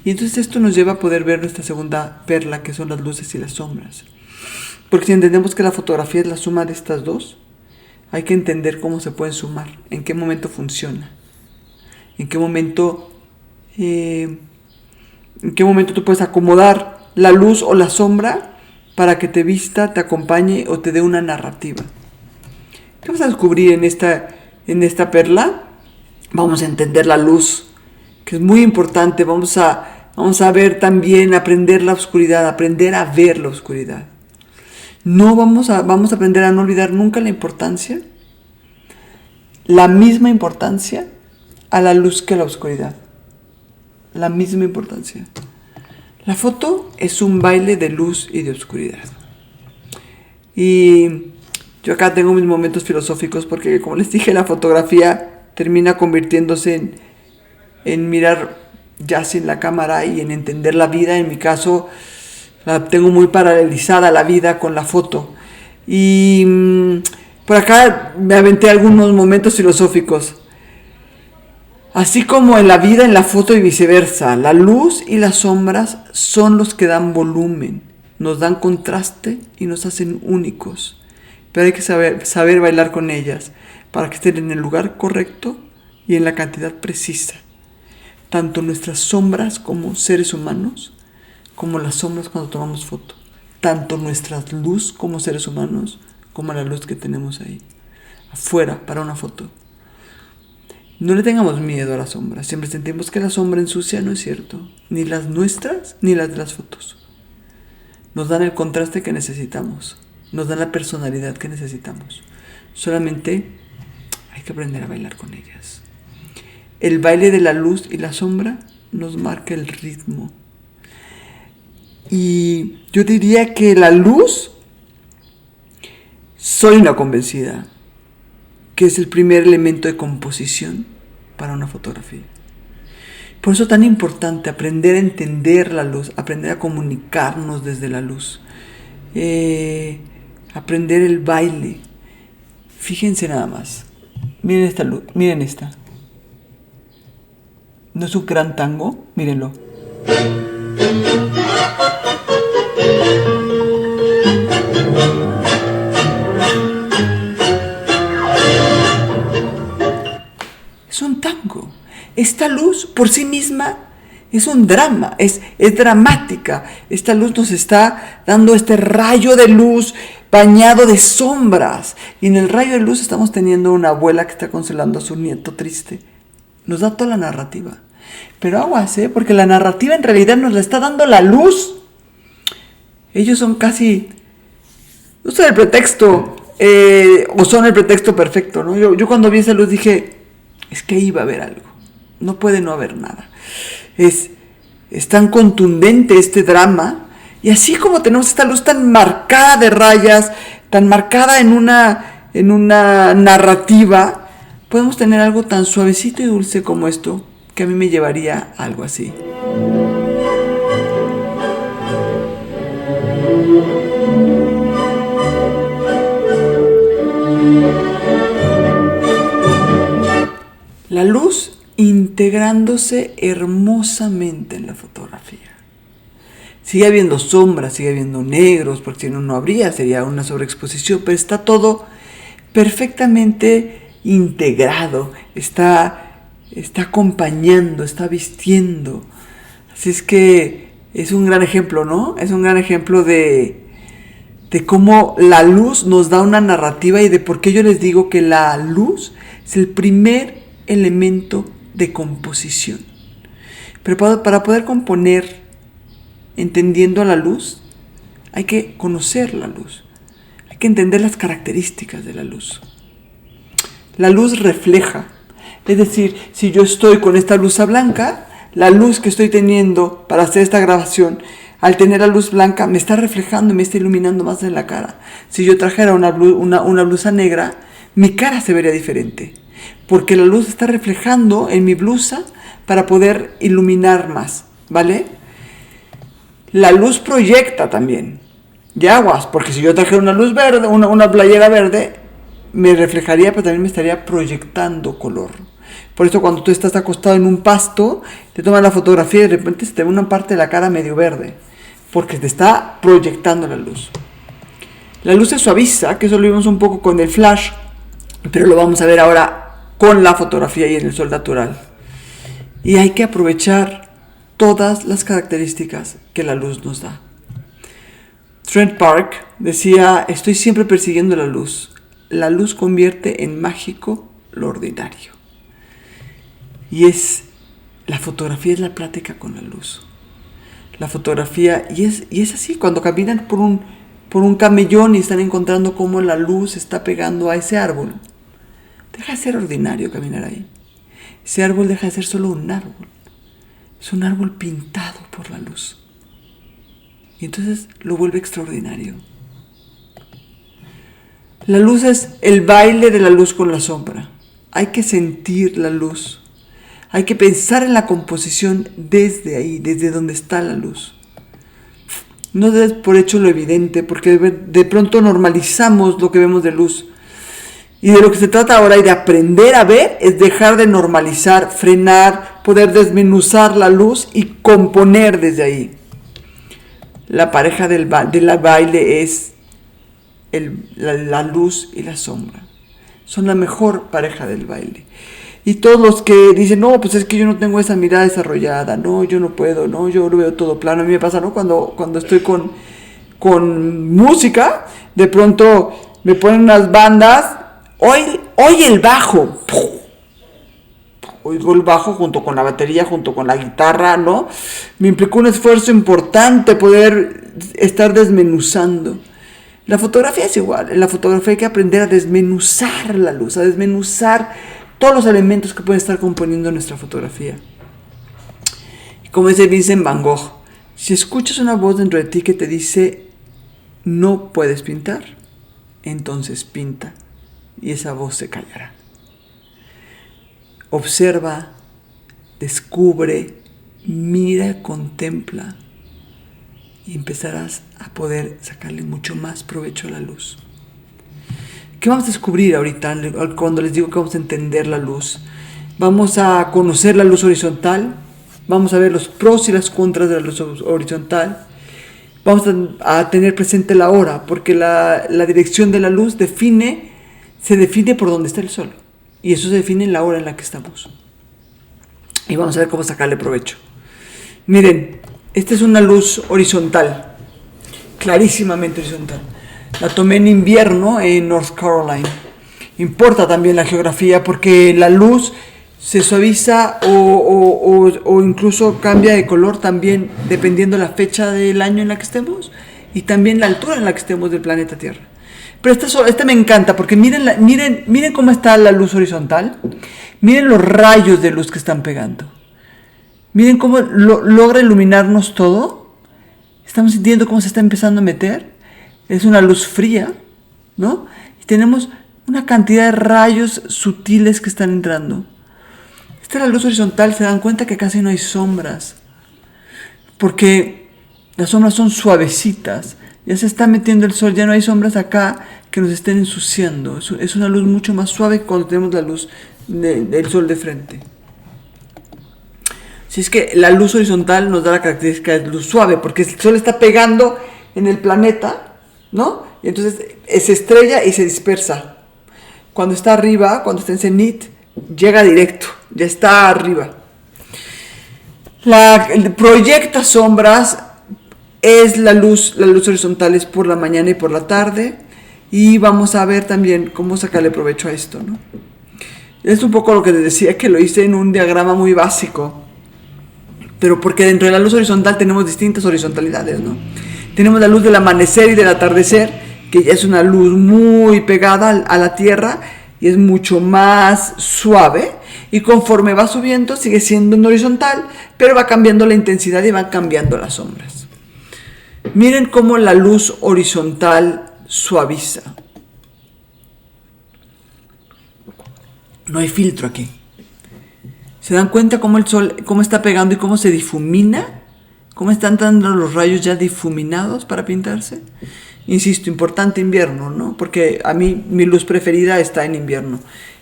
Y entonces esto nos lleva a poder ver nuestra segunda perla, que son las luces y las sombras. Porque si entendemos que la fotografía es la suma de estas dos, hay que entender cómo se pueden sumar, en qué momento funciona, en qué momento tú puedes acomodar la luz o la sombra para que te vista, te acompañe o te dé una narrativa. ¿Qué vamos a descubrir en esta perla? Vamos a entender la luz, que es muy importante. Vamos a ver también, aprender la oscuridad, aprender a ver la oscuridad. Vamos a aprender a no olvidar nunca la misma importancia a la luz que a la oscuridad. La misma importancia. La foto es un baile de luz y de oscuridad. Y yo acá tengo mis momentos filosóficos porque, como les dije, la fotografía termina convirtiéndose en mirar ya sin la cámara y en entender la vida. En mi caso, la tengo muy paralelizada la vida con la foto. Y por acá me aventé algunos momentos filosóficos. Así como en la vida, en la foto y viceversa, la luz y las sombras son los que dan volumen, nos dan contraste y nos hacen únicos. Pero hay que saber bailar con ellas para que estén en el lugar correcto y en la cantidad precisa. Tanto nuestras sombras como seres humanos, como las sombras cuando tomamos foto. Tanto nuestra luz como seres humanos, como la luz que tenemos ahí, afuera, para una foto. No le tengamos miedo a las sombras. Siempre sentimos que la sombra ensucia, no es cierto. Ni las nuestras, ni las de las fotos. Nos dan el contraste que necesitamos. Nos dan la personalidad que necesitamos. Solamente hay que aprender a bailar con ellas. El baile de la luz y la sombra nos marca el ritmo. Y yo diría que la luz, soy una convencida, que es el primer elemento de composición para una fotografía. Por eso es tan importante aprender a entender la luz, aprender a comunicarnos desde la luz, aprender el baile. Fíjense nada más, miren esta luz, miren esta. ¿No es un gran tango? Mírenlo. Es un tango. Esta luz por sí misma es un drama, es dramática. Esta luz nos está dando este rayo de luz bañado de sombras. Y en el rayo de luz estamos teniendo una abuela que está consolando a su nieto triste. Nos da toda la narrativa. Pero aguas, porque la narrativa en realidad nos la está dando la luz. Ellos son casi... usan el pretexto, o son el pretexto perfecto, ¿no? Yo cuando vi esa luz dije, es que ahí va a haber algo. No puede no haber nada. Es tan contundente este drama. Y así como tenemos esta luz tan marcada de rayas, tan marcada en una narrativa, podemos tener algo tan suavecito y dulce como esto, que a mí me llevaría a algo así. La luz integrándose hermosamente en la fotografía. Sigue habiendo sombras, sigue habiendo negros, porque si no habría, sería una sobreexposición, pero está todo perfectamente integrado, está acompañando, está vistiendo. Así es que es un gran ejemplo, ¿no? Es un gran ejemplo de cómo la luz nos da una narrativa y de por qué yo les digo que la luz es el primer elemento de composición. Pero para poder componer entendiendo a la luz, hay que conocer la luz. Hay que entender las características de la luz. La luz refleja. Es decir, si yo estoy con esta luz blanca, la luz que estoy teniendo para hacer esta grabación, al tener la luz blanca, me está reflejando y me está iluminando más en la cara. Si yo trajera una blusa negra, mi cara se vería diferente. Porque la luz está reflejando en mi blusa para poder iluminar más, ¿vale? La luz proyecta también. Y aguas, porque si yo trajera una luz verde, una playera verde, me reflejaría, pero también me estaría proyectando color. Por eso cuando tú estás acostado en un pasto, te tomas la fotografía y de repente se te ve una parte de la cara medio verde, porque te está proyectando la luz. La luz se suaviza, que eso lo vimos un poco con el flash, pero lo vamos a ver ahora con la fotografía y en el sol natural. Y hay que aprovechar todas las características que la luz nos da. Trent Park decía, estoy siempre persiguiendo la luz. la luz convierte en mágico lo ordinario. La fotografía es la plática con la luz. La fotografía, y es así, cuando caminan por un camellón y están encontrando cómo la luz está pegando a ese árbol. Deja de ser ordinario caminar ahí. Ese árbol deja de ser solo un árbol. Es un árbol pintado por la luz. Y entonces lo vuelve extraordinario. La luz es el baile de la luz con la sombra. Hay que sentir la luz. Hay que pensar en la composición desde ahí, desde donde está la luz. No des por hecho lo evidente, porque de pronto normalizamos lo que vemos de luz. Y de lo que se trata ahora y de aprender a ver es dejar de normalizar, frenar, poder desmenuzar la luz y componer desde ahí. La pareja del baile es la luz y la sombra. Son la mejor pareja del baile. Y todos los que dicen, no, pues es que yo no tengo esa mirada desarrollada, no, yo no puedo, no, yo lo veo todo plano. A mí me pasa, ¿no? Cuando estoy con música, de pronto me ponen unas bandas, oye el bajo, oigo el bajo junto con la batería, junto con la guitarra, ¿no? Me implicó un esfuerzo importante poder estar desmenuzando. La fotografía es igual, en la fotografía hay que aprender a desmenuzar la luz, a desmenuzar todos los elementos que pueden estar componiendo nuestra fotografía. Y como dice Vincent Van Gogh, si escuchas una voz dentro de ti que te dice no puedes pintar, entonces pinta y esa voz se callará. Observa, descubre, mira, contempla y empezarás a poder sacarle mucho más provecho a la luz. ¿Qué vamos a descubrir ahorita cuando les digo que vamos a entender la luz? Vamos a conocer la luz horizontal, vamos a ver los pros y las contras de la luz horizontal, vamos a tener presente la hora, porque la dirección de la luz se define por donde está el sol, y eso se define en la hora en la que estamos. Y vamos a ver cómo sacarle provecho. Miren, esta es una luz horizontal, clarísimamente horizontal. La tomé en invierno en North Carolina. Importa también la geografía porque la luz se suaviza o incluso cambia de color también dependiendo la fecha del año en la que estemos y también la altura en la que estemos del planeta Tierra. Pero esta me encanta porque miren cómo está la luz horizontal. Miren los rayos de luz que están pegando. Miren cómo logra iluminarnos todo. Estamos sintiendo cómo se está empezando a meter. Es una luz fría, ¿no? Y tenemos una cantidad de rayos sutiles que están entrando. Esta es la luz horizontal, se dan cuenta que casi no hay sombras. Porque las sombras son suavecitas. Ya se está metiendo el sol, ya no hay sombras acá que nos estén ensuciando. Es una luz mucho más suave cuando tenemos la luz del sol de frente. Si es que la luz horizontal nos da la característica de luz suave, porque el sol está pegando en el planeta, ¿no? Y entonces se estrella y se dispersa. Cuando está arriba, cuando está en cenit, llega directo, ya está arriba. Proyecta sombras, es la luz horizontal es por la mañana y por la tarde, y vamos a ver también cómo sacarle provecho a esto, ¿no? Es un poco lo que les decía, que lo hice en un diagrama muy básico, pero porque dentro de la luz horizontal tenemos distintas horizontalidades, ¿no? Tenemos la luz del amanecer y del atardecer, que ya es una luz muy pegada a la tierra y es mucho más suave. Y conforme va subiendo sigue siendo un horizontal, pero va cambiando la intensidad y van cambiando las sombras. Miren cómo la luz horizontal suaviza. No hay filtro aquí. ¿Se dan cuenta cómo el sol, cómo está pegando y cómo se difumina? ¿Cómo están dando los rayos ya difuminados para pintarse? Insisto, importante invierno, ¿no? Porque a mí mi luz preferida está en invierno.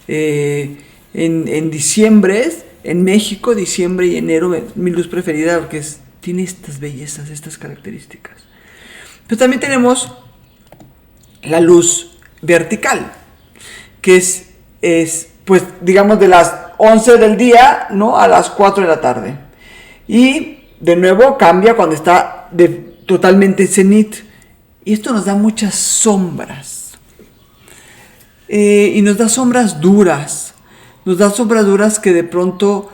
En diciembre, en México, diciembre y enero, mi luz preferida porque tiene estas bellezas, estas características. Pero también tenemos la luz vertical, que es pues digamos de las 11 del día, ¿no? A las 4 de la tarde. Y de nuevo cambia cuando está totalmente cenit. Y esto nos da muchas sombras. y nos da sombras duras. Nos da sombras duras que de pronto,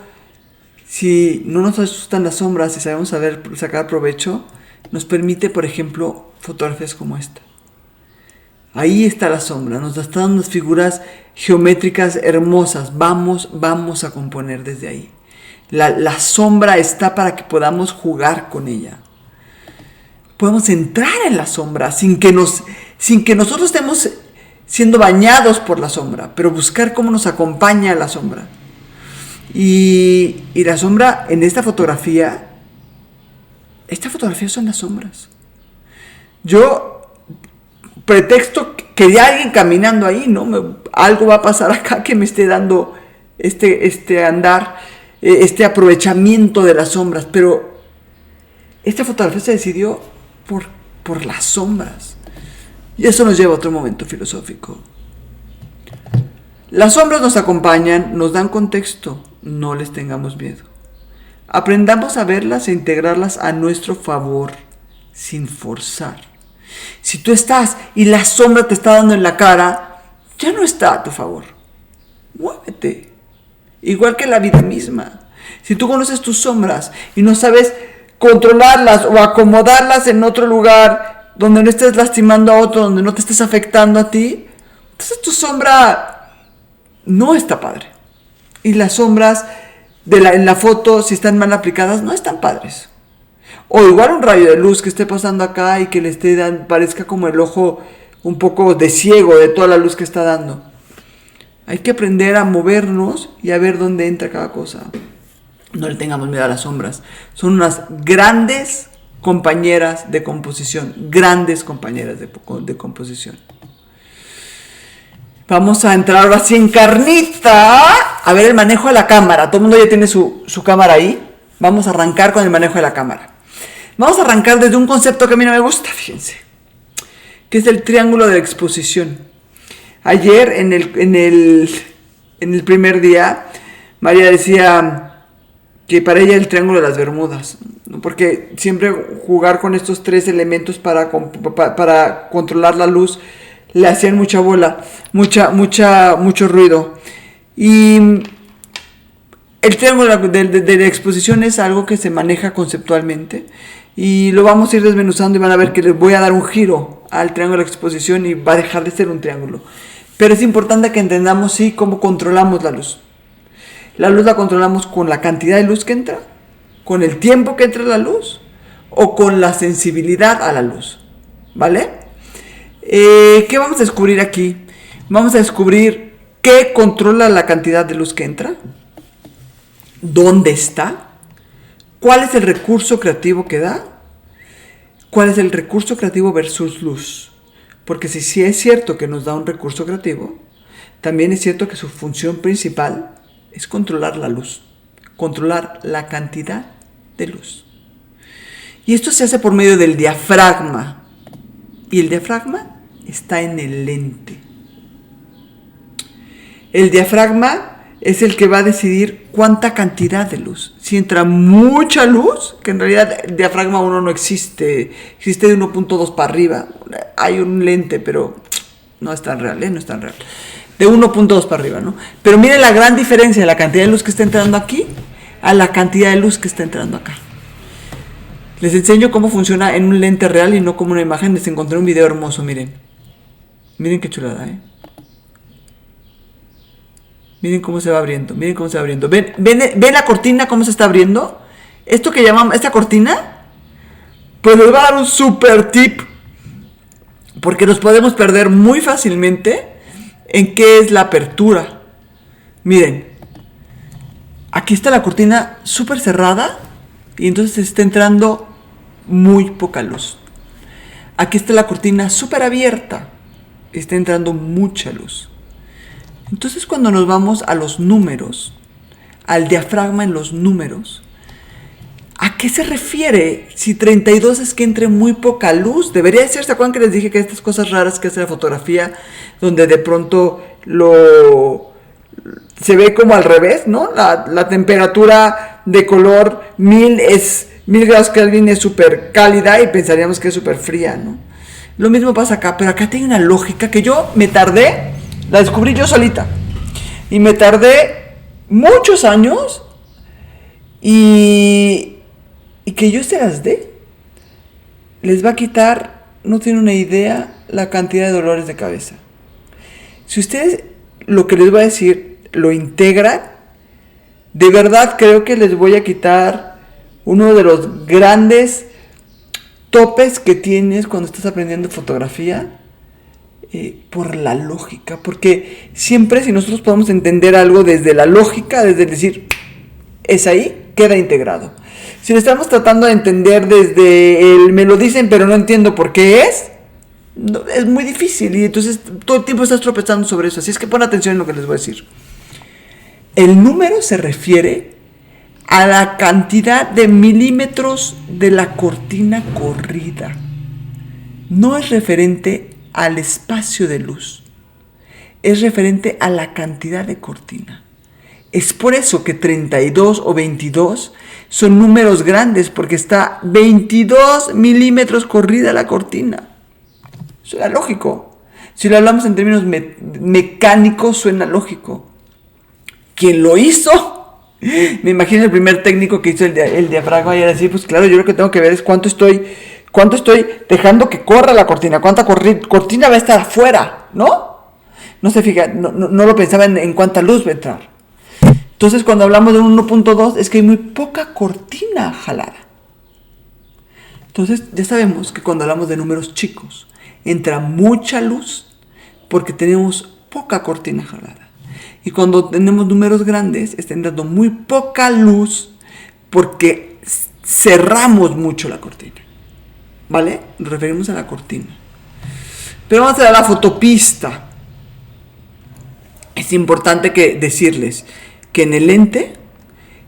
si no nos asustan las sombras y sabemos sacar provecho, nos permite, por ejemplo, fotografías como esta. Ahí está la sombra, nos está dando unas figuras geométricas hermosas. Vamos a componer desde ahí. La sombra está para que podamos jugar con ella. Podemos entrar en la sombra sin que nosotros estemos siendo bañados por la sombra, pero buscar cómo nos acompaña la sombra. Y la sombra en esta fotografía son las sombras. Yo pretexto que hay alguien caminando ahí, ¿no? Algo va a pasar acá que me esté dando este andar, este aprovechamiento de las sombras, pero esta fotografía se decidió por las sombras. Y eso nos lleva a otro momento filosófico. Las sombras nos acompañan, nos dan contexto, no les tengamos miedo. Aprendamos a verlas e integrarlas a nuestro favor, sin forzar. Si tú estás y la sombra te está dando en la cara, ya no está a tu favor. Muévete. Igual que la vida misma. Si tú conoces tus sombras y no sabes controlarlas o acomodarlas en otro lugar donde no estés lastimando a otro, donde no te estés afectando a ti, entonces tu sombra no está padre. Y las sombras en la foto, si están mal aplicadas, no están padres. O igual un rayo de luz que esté pasando acá y que le parezca como el ojo un poco de ciego de toda la luz que está dando. Hay que aprender a movernos y a ver dónde entra cada cosa. No le tengamos miedo a las sombras. Son unas grandes compañeras de composición. Grandes compañeras de composición. Vamos a entrar ahora sí en carnita. A ver el manejo de la cámara. Todo el mundo ya tiene su cámara ahí. Vamos a arrancar con el manejo de la cámara. Vamos a arrancar desde un concepto que a mí no me gusta, fíjense. Que es el triángulo de exposición. Ayer en el primer día, María decía que para ella el triángulo de las Bermudas, ¿no? Porque siempre jugar con estos tres elementos para controlar la luz le hacían mucha bola, mucho ruido. Y el triángulo de la exposición es algo que se maneja conceptualmente y lo vamos a ir desmenuzando y van a ver que les voy a dar un giro al triángulo de exposición y va a dejar de ser un triángulo. Pero es importante que entendamos sí cómo controlamos la luz. La luz la controlamos con la cantidad de luz que entra, con el tiempo que entra la luz o con la sensibilidad a la luz, ¿vale? ¿Qué vamos a descubrir aquí? Vamos a descubrir qué controla la cantidad de luz que entra, dónde está, cuál es el recurso creativo que da, cuál es el recurso creativo versus luz. Porque si es cierto que nos da un recurso creativo, también es cierto que su función principal es controlar la luz, controlar la cantidad de luz. Y esto se hace por medio del diafragma. Y el diafragma está en el lente. El diafragma es el que va a decidir cuánta cantidad de luz. Si entra mucha luz, que en realidad el diafragma 1 no existe, existe de 1.2 para arriba. Hay un lente, pero no es tan real, no es tan real. De 1.2 para arriba, ¿no? Pero miren la gran diferencia de la cantidad de luz que está entrando aquí a la cantidad de luz que está entrando acá. Les enseño cómo funciona en un lente real y no como una imagen. Les encontré un video hermoso, miren. Miren qué chulada, ¿eh? Miren cómo se va abriendo, miren cómo se va abriendo. ¿Ven la cortina cómo se está abriendo? Esto que llamamos, esta cortina, pues les va a dar un super tip. Porque nos podemos perder muy fácilmente en qué es la apertura. Miren, aquí está la cortina súper cerrada y entonces está entrando muy poca luz. Aquí está la cortina súper abierta, está entrando mucha luz. Entonces cuando nos vamos a los números, al diafragma en los números, ¿a qué se refiere? Si 32 es que entre muy poca luz, debería ser, ¿se acuerdan que les dije que estas cosas raras que hace la fotografía, donde de pronto se ve como al revés, ¿no? La temperatura de color 1000 grados Kelvin es súper cálida y pensaríamos que es súper fría, ¿no? Lo mismo pasa acá, pero acá tiene una lógica que yo me tardé La descubrí yo solita. Y me tardé muchos años y que yo se las dé, les va a quitar, no tienen una idea, la cantidad de dolores de cabeza. Si ustedes lo que les voy a decir lo integran, de verdad creo que les voy a quitar uno de los grandes topes que tienes cuando estás aprendiendo fotografía, por la lógica. Porque siempre, si nosotros podemos entender algo desde la lógica, desde decir, es ahí, queda integrado. Si lo estamos tratando de entender desde el me lo dicen pero no entiendo por qué es muy difícil, y entonces todo el tiempo estás tropezando sobre eso. Así es que pon atención en lo que les voy a decir. El número se refiere a la cantidad de milímetros de la cortina corrida. No es referente al espacio de luz, es referente a la cantidad de cortina. Es por eso que 32 o 22 son números grandes, porque está 22 milímetros corrida la cortina. Suena lógico. Si lo hablamos en términos mecánicos, suena lógico. ¿Quién lo hizo? Me imagino el primer técnico que hizo el diafragma y era así, pues claro, yo lo que tengo que ver es cuánto estoy dejando que corra la cortina, cuánta cortina va a estar afuera, ¿no? No se fija, no lo pensaba en cuánta luz va a entrar. Entonces, cuando hablamos de un 1.2, es que hay muy poca cortina jalada. Entonces, ya sabemos que cuando hablamos de números chicos, entra mucha luz porque tenemos poca cortina jalada. Y cuando tenemos números grandes, está entrando muy poca luz porque cerramos mucho la cortina. ¿Vale? Nos referimos a la cortina. Pero vamos a ver la fotopista. Es importante decirles que en el lente,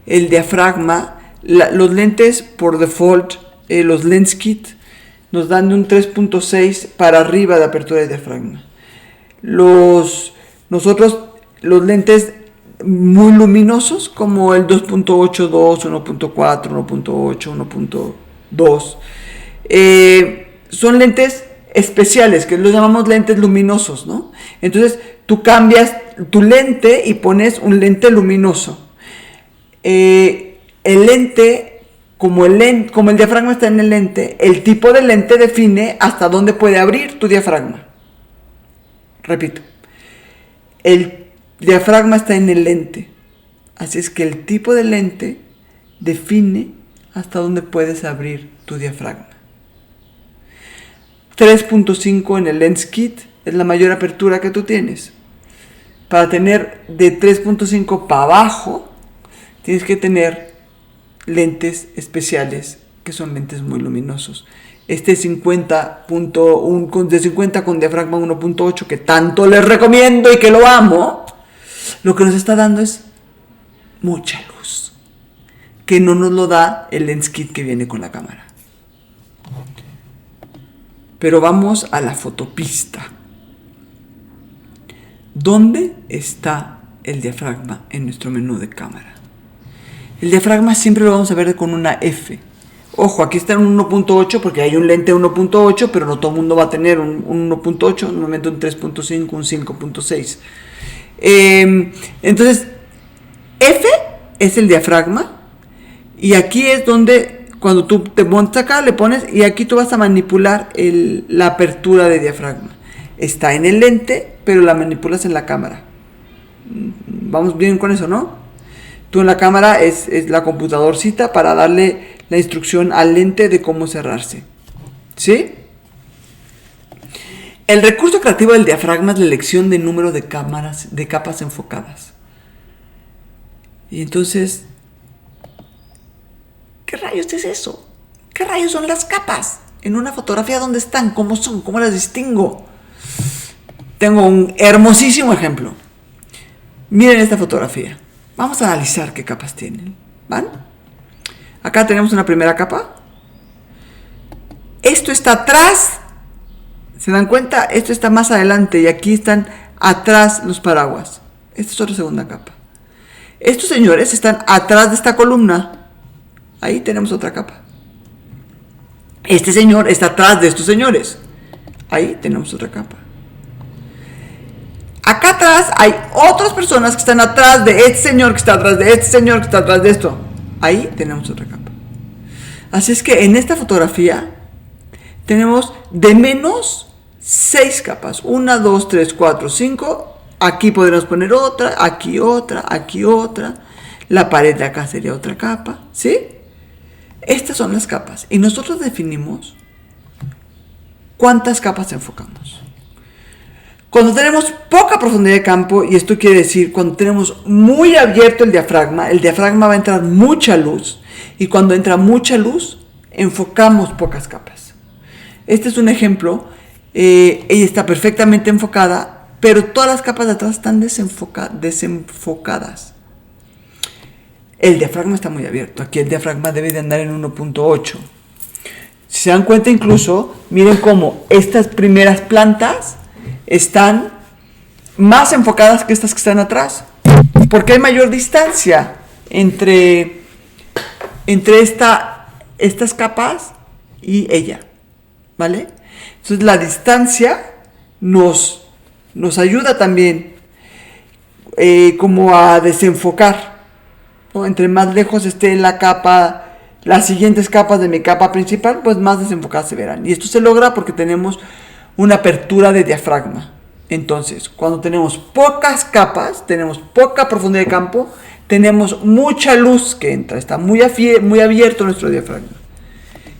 el diafragma, los lentes por default, los lens kit, nos dan de un 3.6 para arriba de apertura de diafragma. Los lentes muy luminosos, como el 2.82, 1.4, 1.8, 1.2, son lentes especiales, que los llamamos lentes luminosos, ¿no? Entonces, tú cambias tu lente y pones un lente luminoso. El lente, como el diafragma está en el lente, el tipo de lente define hasta dónde puede abrir tu diafragma. Repito, el diafragma está en el lente, así es que el tipo de lente define hasta dónde puedes abrir tu diafragma. 3.5 en el lens kit es la mayor apertura que tú tienes. Para tener de 3.5 para abajo, tienes que tener lentes especiales, que son lentes muy luminosos. Este 50.1 de 50 con diafragma 1.8, que tanto les recomiendo y que lo amo, lo que nos está dando es mucha luz, que no nos lo da el lens kit que viene con la cámara. Pero vamos a la fotopista. ¿Dónde está el diafragma en nuestro menú de cámara? El diafragma siempre lo vamos a ver con una F. Ojo, aquí está en un 1.8 porque hay un lente 1.8, pero no todo el mundo va a tener un 1.8, normalmente un 3.5, un 5.6. Entonces, F es el diafragma, y aquí es donde, cuando tú te montas acá, le pones, y aquí tú vas a manipular la apertura de diafragma. Está en el lente, pero la manipulas en la cámara. Vamos bien con eso, ¿no? Tú en la cámara es la computadorcita para darle la instrucción al lente de cómo cerrarse. ¿Sí? El recurso creativo del diafragma es la elección de número de capas enfocadas. Y entonces, ¿qué rayos es eso? ¿Qué rayos son las capas? En una fotografía, ¿dónde están? ¿Cómo son? ¿Cómo las distingo? Tengo un hermosísimo ejemplo. Miren esta fotografía. Vamos a analizar qué capas tienen. ¿Van? Acá tenemos una primera capa. Esto está atrás. ¿Se dan cuenta? Esto está más adelante y aquí están atrás los paraguas. Esta es otra segunda capa. Estos señores están atrás de esta columna. Ahí tenemos otra capa. Este señor está atrás de estos señores. Ahí tenemos otra capa. Acá atrás hay otras personas que están atrás de este señor, que está atrás de este señor, que está atrás de esto. Ahí tenemos otra capa. Así es que en esta fotografía tenemos de menos 6 capas. 1, 2, 3, 4, 5. Aquí podríamos poner otra, aquí otra, aquí otra. La pared de acá sería otra capa, ¿sí? Estas son las capas. Y nosotros definimos cuántas capas enfocamos. Cuando tenemos poca profundidad de campo, y esto quiere decir cuando tenemos muy abierto el diafragma va a entrar mucha luz. Y cuando entra mucha luz, enfocamos pocas capas. Este es un ejemplo. Ella está perfectamente enfocada, pero todas las capas de atrás están desenfocadas. El diafragma está muy abierto. Aquí el diafragma debe de andar en 1.8. Si se dan cuenta incluso, miren cómo estas primeras plantas están más enfocadas que estas que están atrás. Porque hay mayor distancia entre estas capas y ella. ¿Vale? Entonces la distancia nos ayuda también como a desenfocar, ¿no? Entre más lejos esté la capa, las siguientes capas de mi capa principal, pues más desenfocadas se verán. Y esto se logra porque tenemos una apertura de diafragma. Entonces, cuando tenemos pocas capas, tenemos poca profundidad de campo, tenemos mucha luz que entra, está muy abierto nuestro diafragma.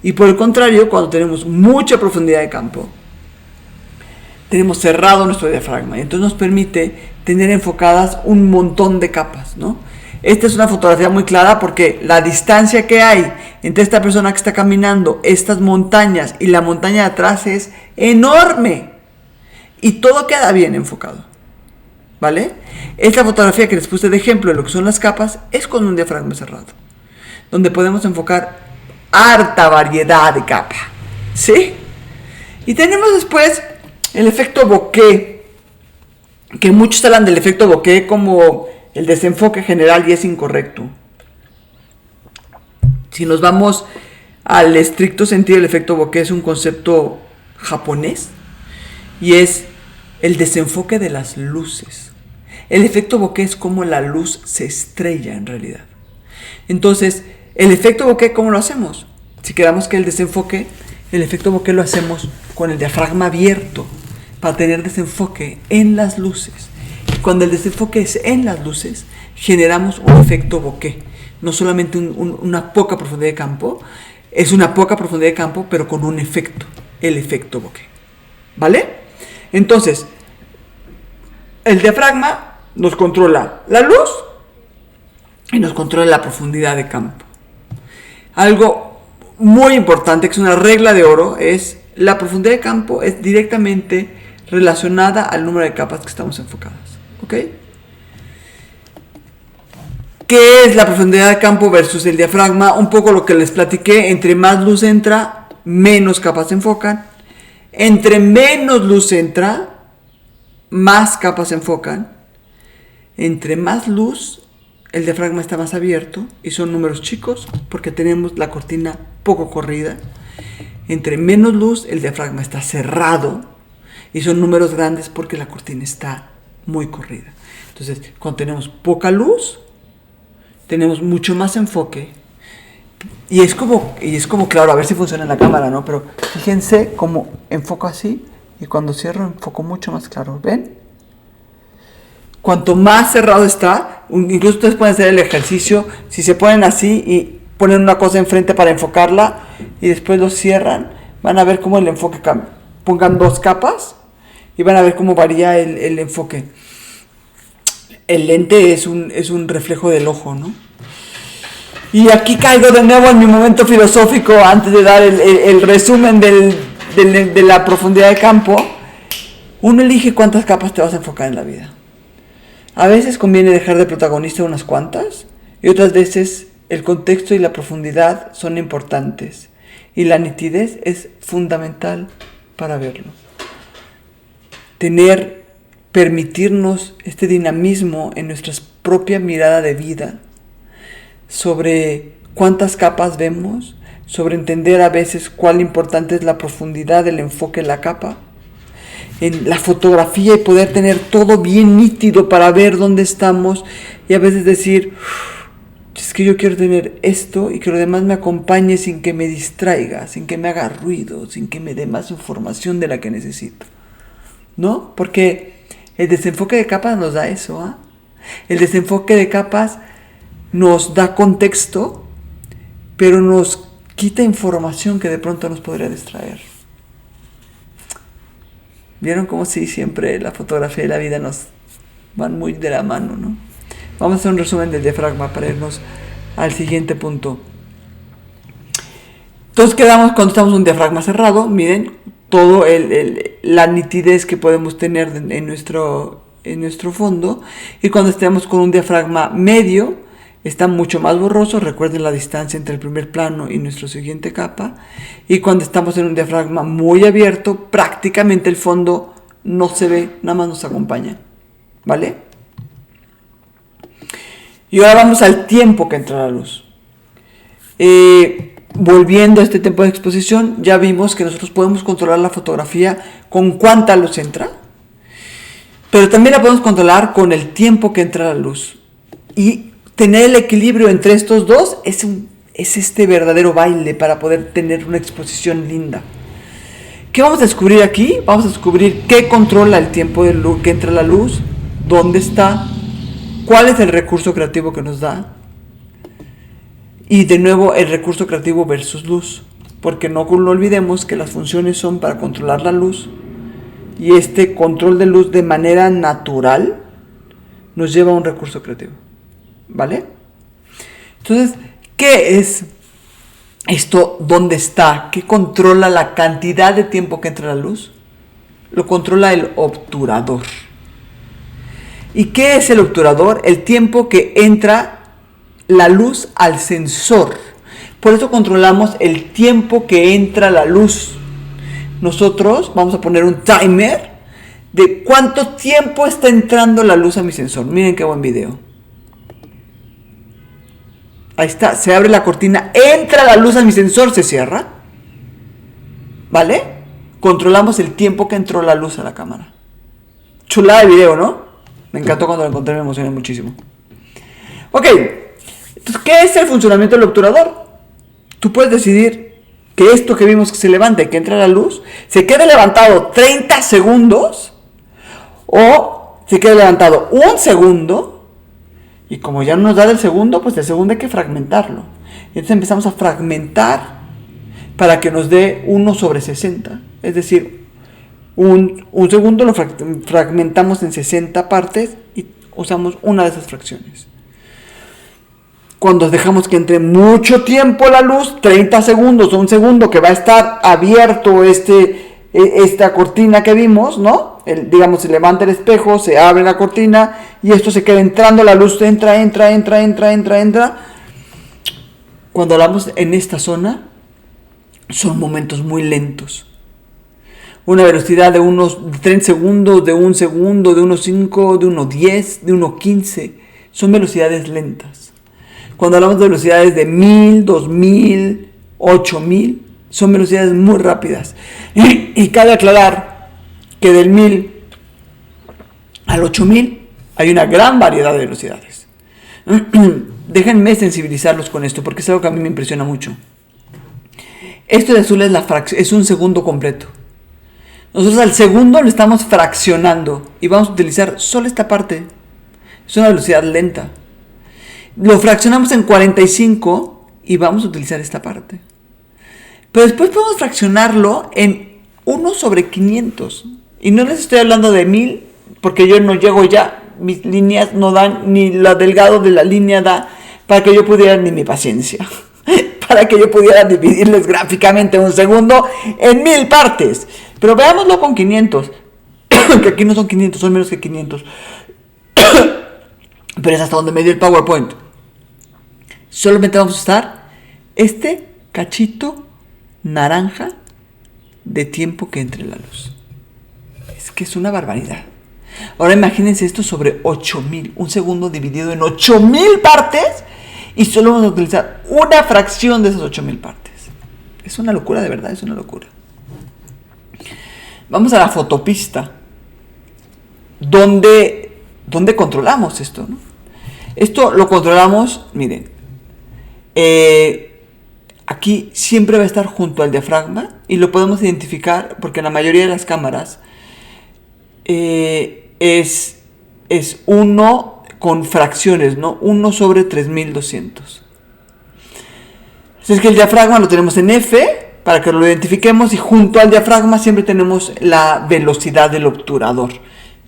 Y por el contrario, cuando tenemos mucha profundidad de campo, tenemos cerrado nuestro diafragma. Y entonces nos permite tener enfocadas un montón de capas, ¿no? Esta es una fotografía muy clara porque la distancia que hay entre esta persona que está caminando, estas montañas y la montaña de atrás es enorme. Y todo queda bien enfocado, ¿vale? Esta fotografía que les puse de ejemplo de lo que son las capas es con un diafragma cerrado, donde podemos enfocar harta variedad de capa, ¿sí? Y tenemos después el efecto bokeh, que muchos hablan del efecto bokeh como el desenfoque general y es incorrecto. Si nos vamos al estricto sentido, el efecto bokeh es un concepto japonés y es el desenfoque de las luces. El efecto bokeh es como la luz se estrella en realidad. Entonces, el efecto bokeh, ¿cómo lo hacemos? Si queramos que el desenfoque, el efecto bokeh lo hacemos con el diafragma abierto para tener desenfoque en las luces. Y cuando el desenfoque es en las luces, generamos un efecto bokeh. No solamente una poca profundidad de campo, es una poca profundidad de campo, pero con un efecto, el efecto bokeh. ¿Vale? Entonces, el diafragma nos controla la luz y nos controla la profundidad de campo. Algo muy importante, que es una regla de oro, es la profundidad de campo es directamente relacionada al número de capas que estamos enfocadas. ¿Ok? ¿Qué es la profundidad de campo versus el diafragma? Un poco lo que les platiqué, entre más luz entra, menos capas se enfocan. Entre menos luz entra, más capas se enfocan. Entre más luz, el diafragma está más abierto y son números chicos porque tenemos la cortina poco corrida. Entre menos luz, el diafragma está cerrado y son números grandes porque la cortina está muy corrida. Entonces, cuando tenemos poca luz, tenemos mucho más enfoque. Y es como, claro, a ver si funciona en la cámara, ¿no? Pero fíjense cómo enfoco así y cuando cierro enfoco mucho más claro. ¿Ven? Cuanto más cerrado está, incluso ustedes pueden hacer el ejercicio, si se ponen así y ponen una cosa enfrente para enfocarla y después lo cierran, van a ver cómo el enfoque cambia. Pongan 2 capas y van a ver cómo varía el enfoque. El lente es un reflejo del ojo, ¿no? Y aquí caigo de nuevo en mi momento filosófico antes de dar el resumen de la profundidad de campo. Uno elige cuántas capas te vas a enfocar en la vida. A veces conviene dejar de protagonista unas cuantas y otras veces el contexto y la profundidad son importantes y la nitidez es fundamental para verlo. Permitirnos este dinamismo en nuestra propia mirada de vida sobre cuántas capas vemos, sobre entender a veces cuál importante es la profundidad del enfoque en la capa en la fotografía y poder tener todo bien nítido para ver dónde estamos y a veces decir, es que yo quiero tener esto y que lo demás me acompañe sin que me distraiga, sin que me haga ruido, sin que me dé más información de la que necesito, ¿no? Porque el desenfoque de capas nos da eso, ¿ah? El desenfoque de capas nos da contexto, pero nos quita información que de pronto nos podría distraer. ¿Vieron cómo sí siempre la fotografía y la vida nos van muy de la mano, ¿no? Vamos a hacer un resumen del diafragma para irnos al siguiente punto. Entonces quedamos cuando estamos en un diafragma cerrado, miren, todo la nitidez que podemos tener en nuestro fondo, y cuando estemos con un diafragma medio, está mucho más borroso. Recuerden la distancia entre el primer plano y nuestra siguiente capa. Y cuando estamos en un diafragma muy abierto, prácticamente el fondo no se ve, nada más nos acompaña, ¿vale? Y ahora vamos al tiempo que entra la luz. Volviendo a este tiempo de exposición, ya vimos que nosotros podemos controlar la fotografía con cuánta luz entra, pero también la podemos controlar con el tiempo que entra la luz. Y tener el equilibrio entre estos dos es este verdadero baile para poder tener una exposición linda. ¿Qué vamos a descubrir aquí? Vamos a descubrir qué controla el tiempo de luz, que entra la luz, dónde está, cuál es el recurso creativo que nos da. Y de nuevo el recurso creativo versus luz, porque no olvidemos que las funciones son para controlar la luz, y este control de luz de manera natural nos lleva a un recurso creativo, ¿vale? Entonces, ¿qué es esto? ¿Dónde está? ¿Qué controla la cantidad de tiempo que entra la luz? Lo controla el obturador. ¿Y qué es el obturador? El tiempo que entra la luz al sensor. Por eso controlamos el tiempo que entra la luz. Nosotros vamos a poner un timer de cuánto tiempo está entrando la luz a mi sensor. Miren qué buen video. Ahí está, se abre la cortina, entra la luz a mi sensor, se cierra. ¿Vale? Controlamos el tiempo que entró la luz a la cámara. Chulada de video, ¿no? Me encantó cuando lo encontré, me emocioné muchísimo. Ok, entonces, ¿qué es el funcionamiento del obturador? Tú puedes decidir que esto que vimos que se levanta y que entra la luz, se quede levantado 30 segundos o se quede levantado un segundo, y como ya no nos da del segundo, pues el segundo hay que fragmentarlo. Entonces empezamos a fragmentar para que nos dé 1/60, es decir, un segundo lo fragmentamos en 60 partes y usamos una de esas fracciones. Cuando dejamos que entre mucho tiempo la luz, 30 segundos o un segundo que va a estar abierto esta cortina que vimos, ¿no? Digamos, se levanta el espejo, se abre la cortina y esto se queda entrando, la luz entra. Cuando hablamos en esta zona, son momentos muy lentos. Una velocidad de unos 30 segundos, de 1 segundo, de 1.5, de 1.10, de 1.15. Son velocidades lentas. Cuando hablamos de velocidades de 1000, 2000, 8000, son velocidades muy rápidas. Y cabe aclarar que del 1000 al 8000 hay una gran variedad de velocidades. Déjenme sensibilizarlos con esto porque es algo que a mí me impresiona mucho. Esto de azul es un segundo completo. Nosotros al segundo lo estamos fraccionando y vamos a utilizar solo esta parte. Es una velocidad lenta. Lo fraccionamos en 45 y vamos a utilizar esta parte. Pero después podemos fraccionarlo en 1/500. Y no les estoy hablando de 1000 porque yo no llego ya. Mis líneas no dan, ni lo delgado de la línea da para que yo pudiera, ni mi paciencia, para que yo pudiera dividirles gráficamente un segundo en 1000 partes. Pero veámoslo con 500. Que aquí no son 500, son menos que 500. Pero es hasta donde me dio el PowerPoint. Solamente vamos a usar este cachito naranja de tiempo que entre la luz. Es que es una barbaridad. Ahora imagínense esto sobre 8000. Un segundo dividido en 8000 partes. Y solo vamos a utilizar una fracción de esas 8000 partes. Es una locura, de verdad, es una locura. Vamos a la fotopista. ¿Dónde controlamos esto, ¿no? Esto lo controlamos, miren. Aquí siempre va a estar junto al diafragma y lo podemos identificar porque en la mayoría de las cámaras es 1 con fracciones, ¿no? 1 sobre 3200. Así es que el diafragma lo tenemos en F para que lo identifiquemos y junto al diafragma siempre tenemos la velocidad del obturador.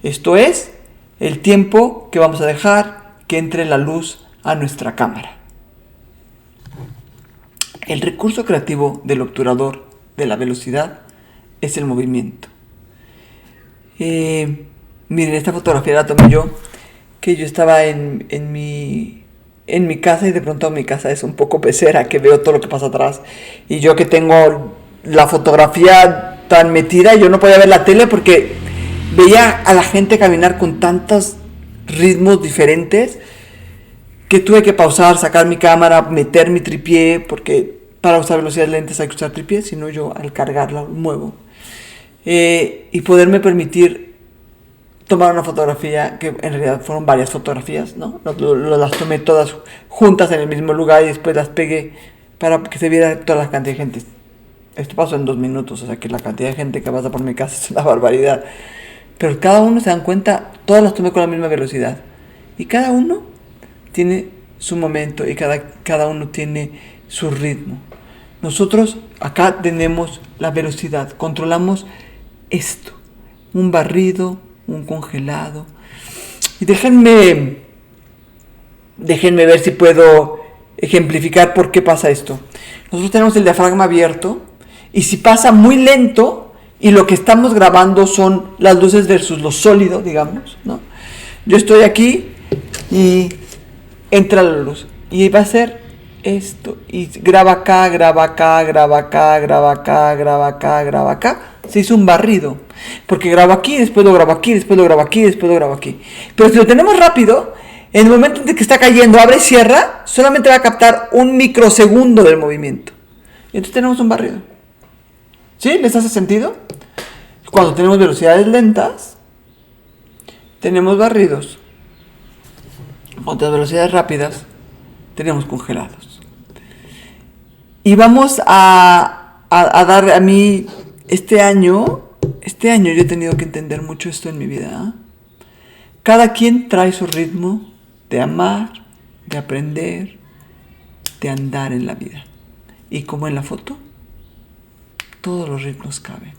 Esto es el tiempo que vamos a dejar que entre la luz a nuestra cámara. El recurso creativo del obturador de la velocidad es el movimiento. Miren, esta fotografía la tomé yo, que yo estaba en mi casa y de pronto mi casa es un poco pecera, que veo todo lo que pasa atrás. Y yo que tengo la fotografía tan metida, yo no podía ver la tele porque veía a la gente caminar con tantos ritmos diferentes que tuve que pausar, sacar mi cámara, meter mi tripié, porque para usar velocidades lentas hay que usar tripié, si no yo al cargarla muevo. Y poderme permitir tomar una fotografía, que en realidad fueron varias fotografías, ¿no? Las tomé todas juntas en el mismo lugar y después las pegué para que se viera toda la cantidad de gente. Esto pasó en 2 minutos, o sea que la cantidad de gente que pasa por mi casa es una barbaridad. Pero cada uno, se dan cuenta, todas las tomé con la misma velocidad. Y cada uno tiene su momento y cada uno tiene su ritmo. Nosotros acá tenemos la velocidad, controlamos esto, un barrido, un congelado. Y déjenme ver si puedo ejemplificar por qué pasa esto. Nosotros tenemos el diafragma abierto y si pasa muy lento y lo que estamos grabando son las luces versus lo sólido, digamos, ¿no? Yo estoy aquí y entra la luz y va a ser esto y graba acá, graba acá, graba acá, graba acá, graba acá, graba acá. Se hizo un barrido porque grabo aquí, después lo grabo aquí, después lo grabo aquí, después lo grabo aquí. Pero si lo tenemos rápido, en el momento en que está cayendo, abre y cierra, solamente va a captar un microsegundo del movimiento. Y entonces tenemos un barrido. ¿Sí? ¿Les hace sentido? Cuando tenemos velocidades lentas, tenemos barridos. Cuando tenemos velocidades rápidas, tenemos congelados. Y vamos a dar a mí, este año yo he tenido que entender mucho esto en mi vida. Cada quien trae su ritmo de amar, de aprender, de andar en la vida. Y como en la foto, todos los ritmos caben.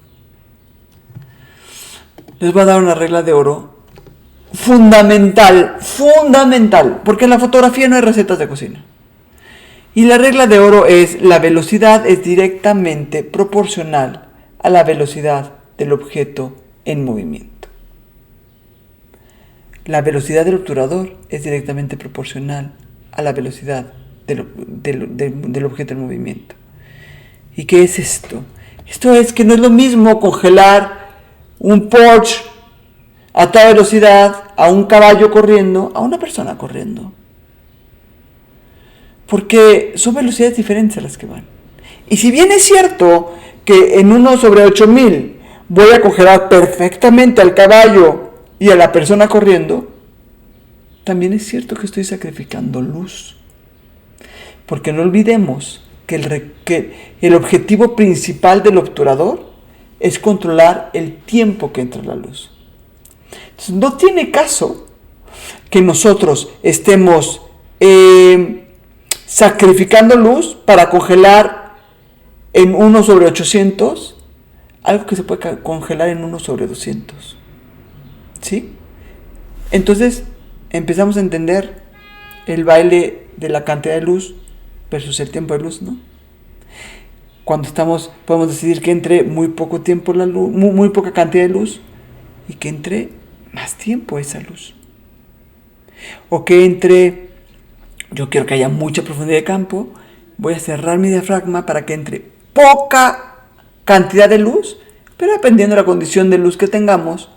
Les voy a dar una regla de oro fundamental, porque en la fotografía no hay recetas de cocina. Y la regla de oro es: la velocidad es directamente proporcional a la velocidad del objeto en movimiento. La velocidad del obturador es directamente proporcional a la velocidad del objeto en movimiento. ¿Y qué es esto? Esto es que no es lo mismo congelar un Porsche a toda velocidad, a un caballo corriendo, a una persona corriendo. Porque son velocidades diferentes a las que van. Y si bien es cierto que en 1 sobre 8000 voy a congelar perfectamente al caballo y a la persona corriendo, también es cierto que estoy sacrificando luz. Porque no olvidemos que el objetivo principal del obturador es controlar el tiempo que entra la luz. Entonces, no tiene caso que nosotros estemos sacrificando luz para congelar en 1 sobre 800 algo que se puede congelar en 1 sobre 200. ¿Sí? Entonces empezamos a entender el baile de la cantidad de luz versus el tiempo de luz, ¿no? Cuando podemos decidir que entre muy poco tiempo la luz, muy poca cantidad de luz, y que entre más tiempo esa luz. O que entre, yo quiero que haya mucha profundidad de campo, voy a cerrar mi diafragma para que entre poca cantidad de luz, pero dependiendo de la condición de luz que tengamos,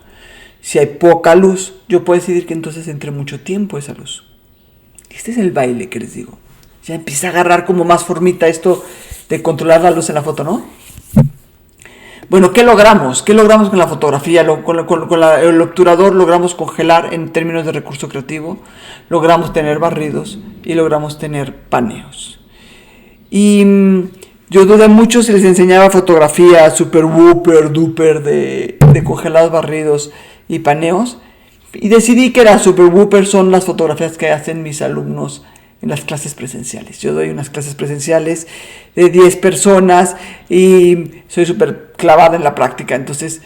si hay poca luz, yo puedo decidir que entonces entre mucho tiempo esa luz. Este es el baile que les digo. Ya empieza a agarrar como más formita esto de controlar la luz en la foto, ¿no? Bueno, ¿qué logramos? ¿Qué logramos con la fotografía? El obturador logramos congelar en términos de recurso creativo, logramos tener barridos y logramos tener paneos. Y yo dudé mucho si les enseñaba fotografía super whooper duper de congelados, barridos y paneos. Y decidí que las super whooper son las fotografías que hacen mis alumnos en las clases presenciales. Yo doy unas clases presenciales de 10 personas y soy súper clavada en la práctica. Entonces,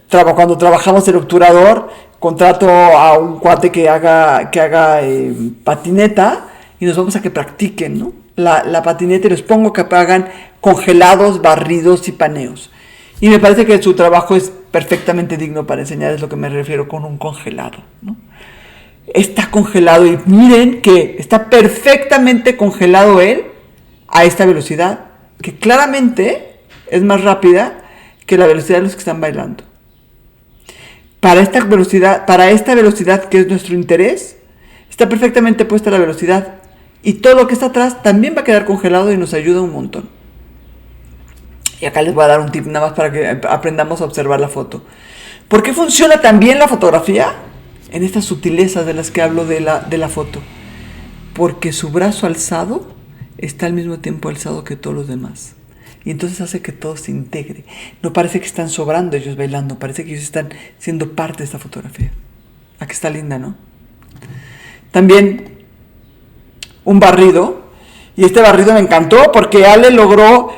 cuando trabajamos el obturador, contrato a un cuate que haga patineta y nos vamos a que practiquen, ¿no? La patineta y los pongo que hagan congelados, barridos y paneos. Y me parece que su trabajo es perfectamente digno para enseñar, es lo que me refiero con un congelado, ¿no? Está congelado y miren que está perfectamente congelado él a esta velocidad, que claramente es más rápida que la velocidad de los que están bailando. Para esta velocidad que es nuestro interés, está perfectamente puesta la velocidad y todo lo que está atrás también va a quedar congelado y nos ayuda un montón. Y acá les voy a dar un tip nada más para que aprendamos a observar la foto. ¿Por qué funciona tan bien la fotografía? En estas sutilezas de las que hablo de la foto. Porque su brazo alzado está al mismo tiempo alzado que todos los demás. Y entonces hace que todo se integre. No parece que están sobrando ellos bailando, parece que ellos están siendo parte de esta fotografía. Aquí está linda, ¿no? También un barrido. Y este barrido me encantó porque Ale logró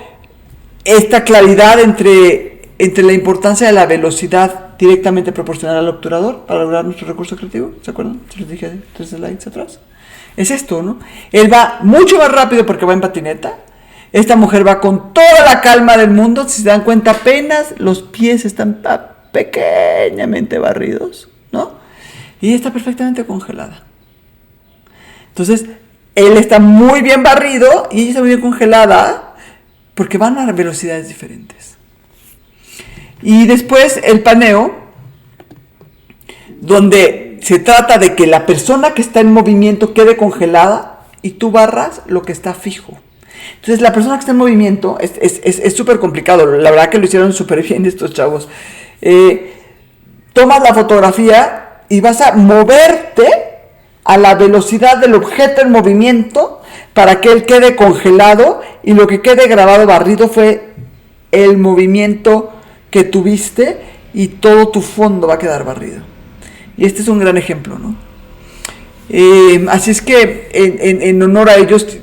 esta claridad entre la importancia de la velocidad directamente proporcional al obturador para lograr nuestro recurso creativo. ¿Se acuerdan? Se los dije 3 slides atrás. Es esto, ¿no? Él va mucho más rápido porque va en patineta. Esta mujer va con toda la calma del mundo. Si se dan cuenta, apenas los pies están pequeñamente barridos, ¿no? Y está perfectamente congelada. Entonces, él está muy bien barrido y ella está muy bien congelada porque van a velocidades diferentes. Y después el paneo, donde se trata de que la persona que está en movimiento quede congelada y tú barras lo que está fijo. Entonces la persona que está en movimiento es súper complicado. La verdad que lo hicieron súper bien estos chavos. Tomas la fotografía y vas a moverte a la velocidad del objeto en movimiento para que él quede congelado y lo que quede grabado barrido fue el movimiento que tuviste y todo tu fondo va a quedar barrido. Y este es un gran ejemplo, ¿no? Así es que en honor a ellos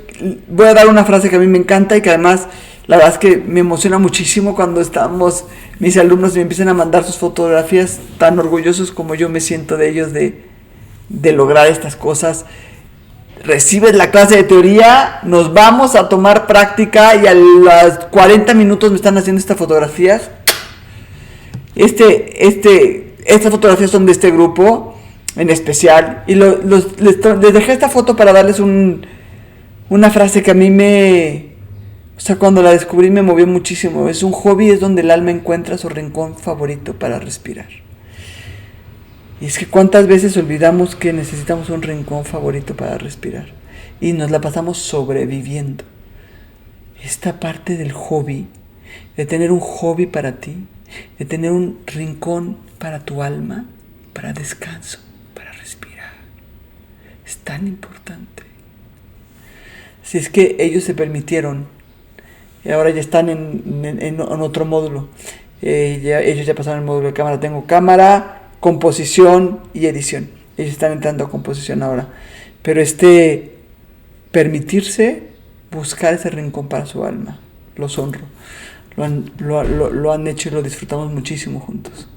voy a dar una frase que a mí me encanta y que además la verdad es que me emociona muchísimo cuando mis alumnos me empiezan a mandar sus fotografías tan orgullosos como yo me siento de ellos de lograr estas cosas. Recibes la clase de teoría, nos vamos a tomar práctica y a los 40 minutos me están haciendo estas fotografías. Estas fotografías son de este grupo en especial y les dejé esta foto para darles una frase que a mí cuando la descubrí me movió muchísimo. Es un hobby, es donde el alma encuentra su rincón favorito para respirar. Y es que cuántas veces olvidamos que necesitamos un rincón favorito para respirar y nos la pasamos sobreviviendo. Esta parte del hobby, de tener un hobby para ti, de tener un rincón para tu alma, para descanso, para respirar, es tan importante. Si es que ellos se permitieron, y ahora ya están en otro módulo, ellos ya pasaron el módulo de cámara. Tengo cámara, composición y edición. Ellos están entrando a composición ahora. Pero permitirse buscar ese rincón para su alma, los honro. Lo han hecho y lo disfrutamos muchísimo juntos.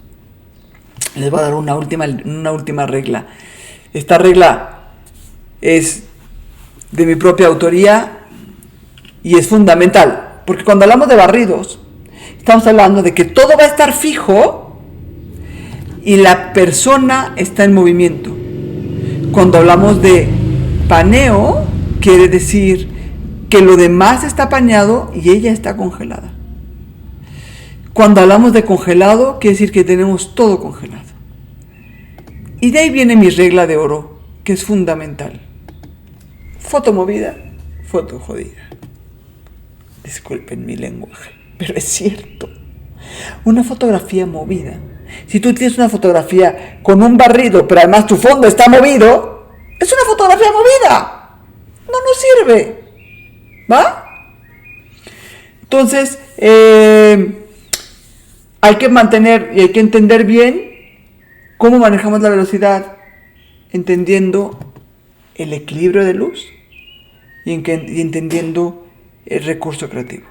Les voy a dar una última regla. Esta regla es de mi propia autoría y es fundamental. Porque cuando hablamos de barridos, estamos hablando de que todo va a estar fijo y la persona está en movimiento. Cuando hablamos de paneo, quiere decir que lo demás está pañado y ella está congelada. Cuando hablamos de congelado, quiere decir que tenemos todo congelado. Y de ahí viene mi regla de oro, que es fundamental. Foto movida, foto jodida. Disculpen mi lenguaje, pero es cierto. Una fotografía movida. Si tú tienes una fotografía con un barrido, pero además tu fondo está movido, es una fotografía movida. No nos sirve. ¿Va? Entonces, hay que mantener y hay que entender bien cómo manejamos la velocidad, entendiendo el equilibrio de luz y entendiendo el recurso creativo.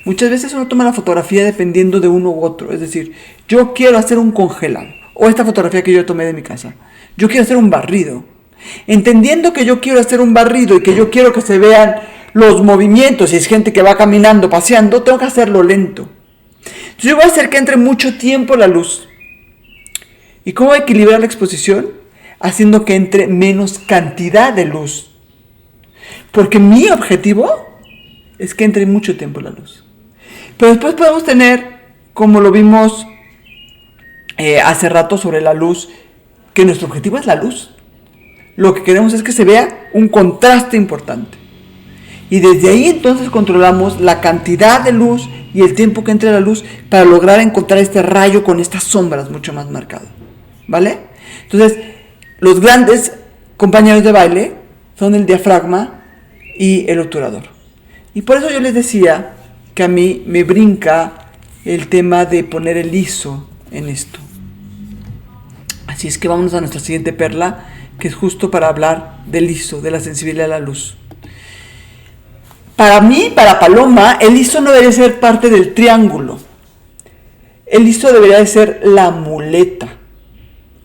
Muchas veces uno toma la fotografía dependiendo de uno u otro. Es decir, yo quiero hacer un congelado, o esta fotografía que yo tomé de mi casa. Yo quiero hacer un barrido. Entendiendo que yo quiero hacer un barrido y que yo quiero que se vean los movimientos, si es gente que va caminando, paseando, tengo que hacerlo lento. Entonces yo voy a hacer que entre mucho tiempo la luz. ¿Y cómo equilibrar la exposición? Haciendo que entre menos cantidad de luz. Porque mi objetivo es que entre mucho tiempo la luz. Pero después podemos tener, como lo vimos hace rato sobre la luz, que nuestro objetivo es la luz. Lo que queremos es que se vea un contraste importante. Y desde ahí entonces controlamos la cantidad de luz y el tiempo que entre la luz para lograr encontrar este rayo con estas sombras mucho más marcado. ¿Vale? Entonces, los grandes compañeros de baile son el diafragma y el obturador. Y por eso yo les decía que a mí me brinca el tema de poner el ISO en esto. Así es que vámonos a nuestra siguiente perla, que es justo para hablar del ISO, de la sensibilidad a la luz. Para mí, para Paloma, el ISO no debería ser parte del triángulo. El ISO debería de ser la muleta.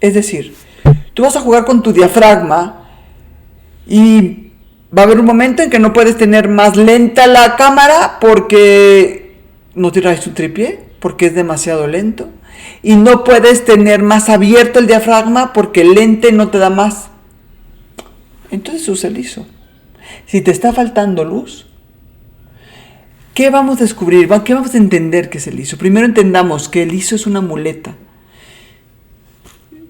Es decir, tú vas a jugar con tu diafragma y va a haber un momento en que no puedes tener más lenta la cámara porque no traes tu trípode, porque es demasiado lento. Y no puedes tener más abierto el diafragma porque el lente no te da más. Entonces usa el ISO. Si te está faltando luz, ¿qué vamos a descubrir? ¿Qué vamos a entender que es el ISO? Primero entendamos que el ISO es una muleta.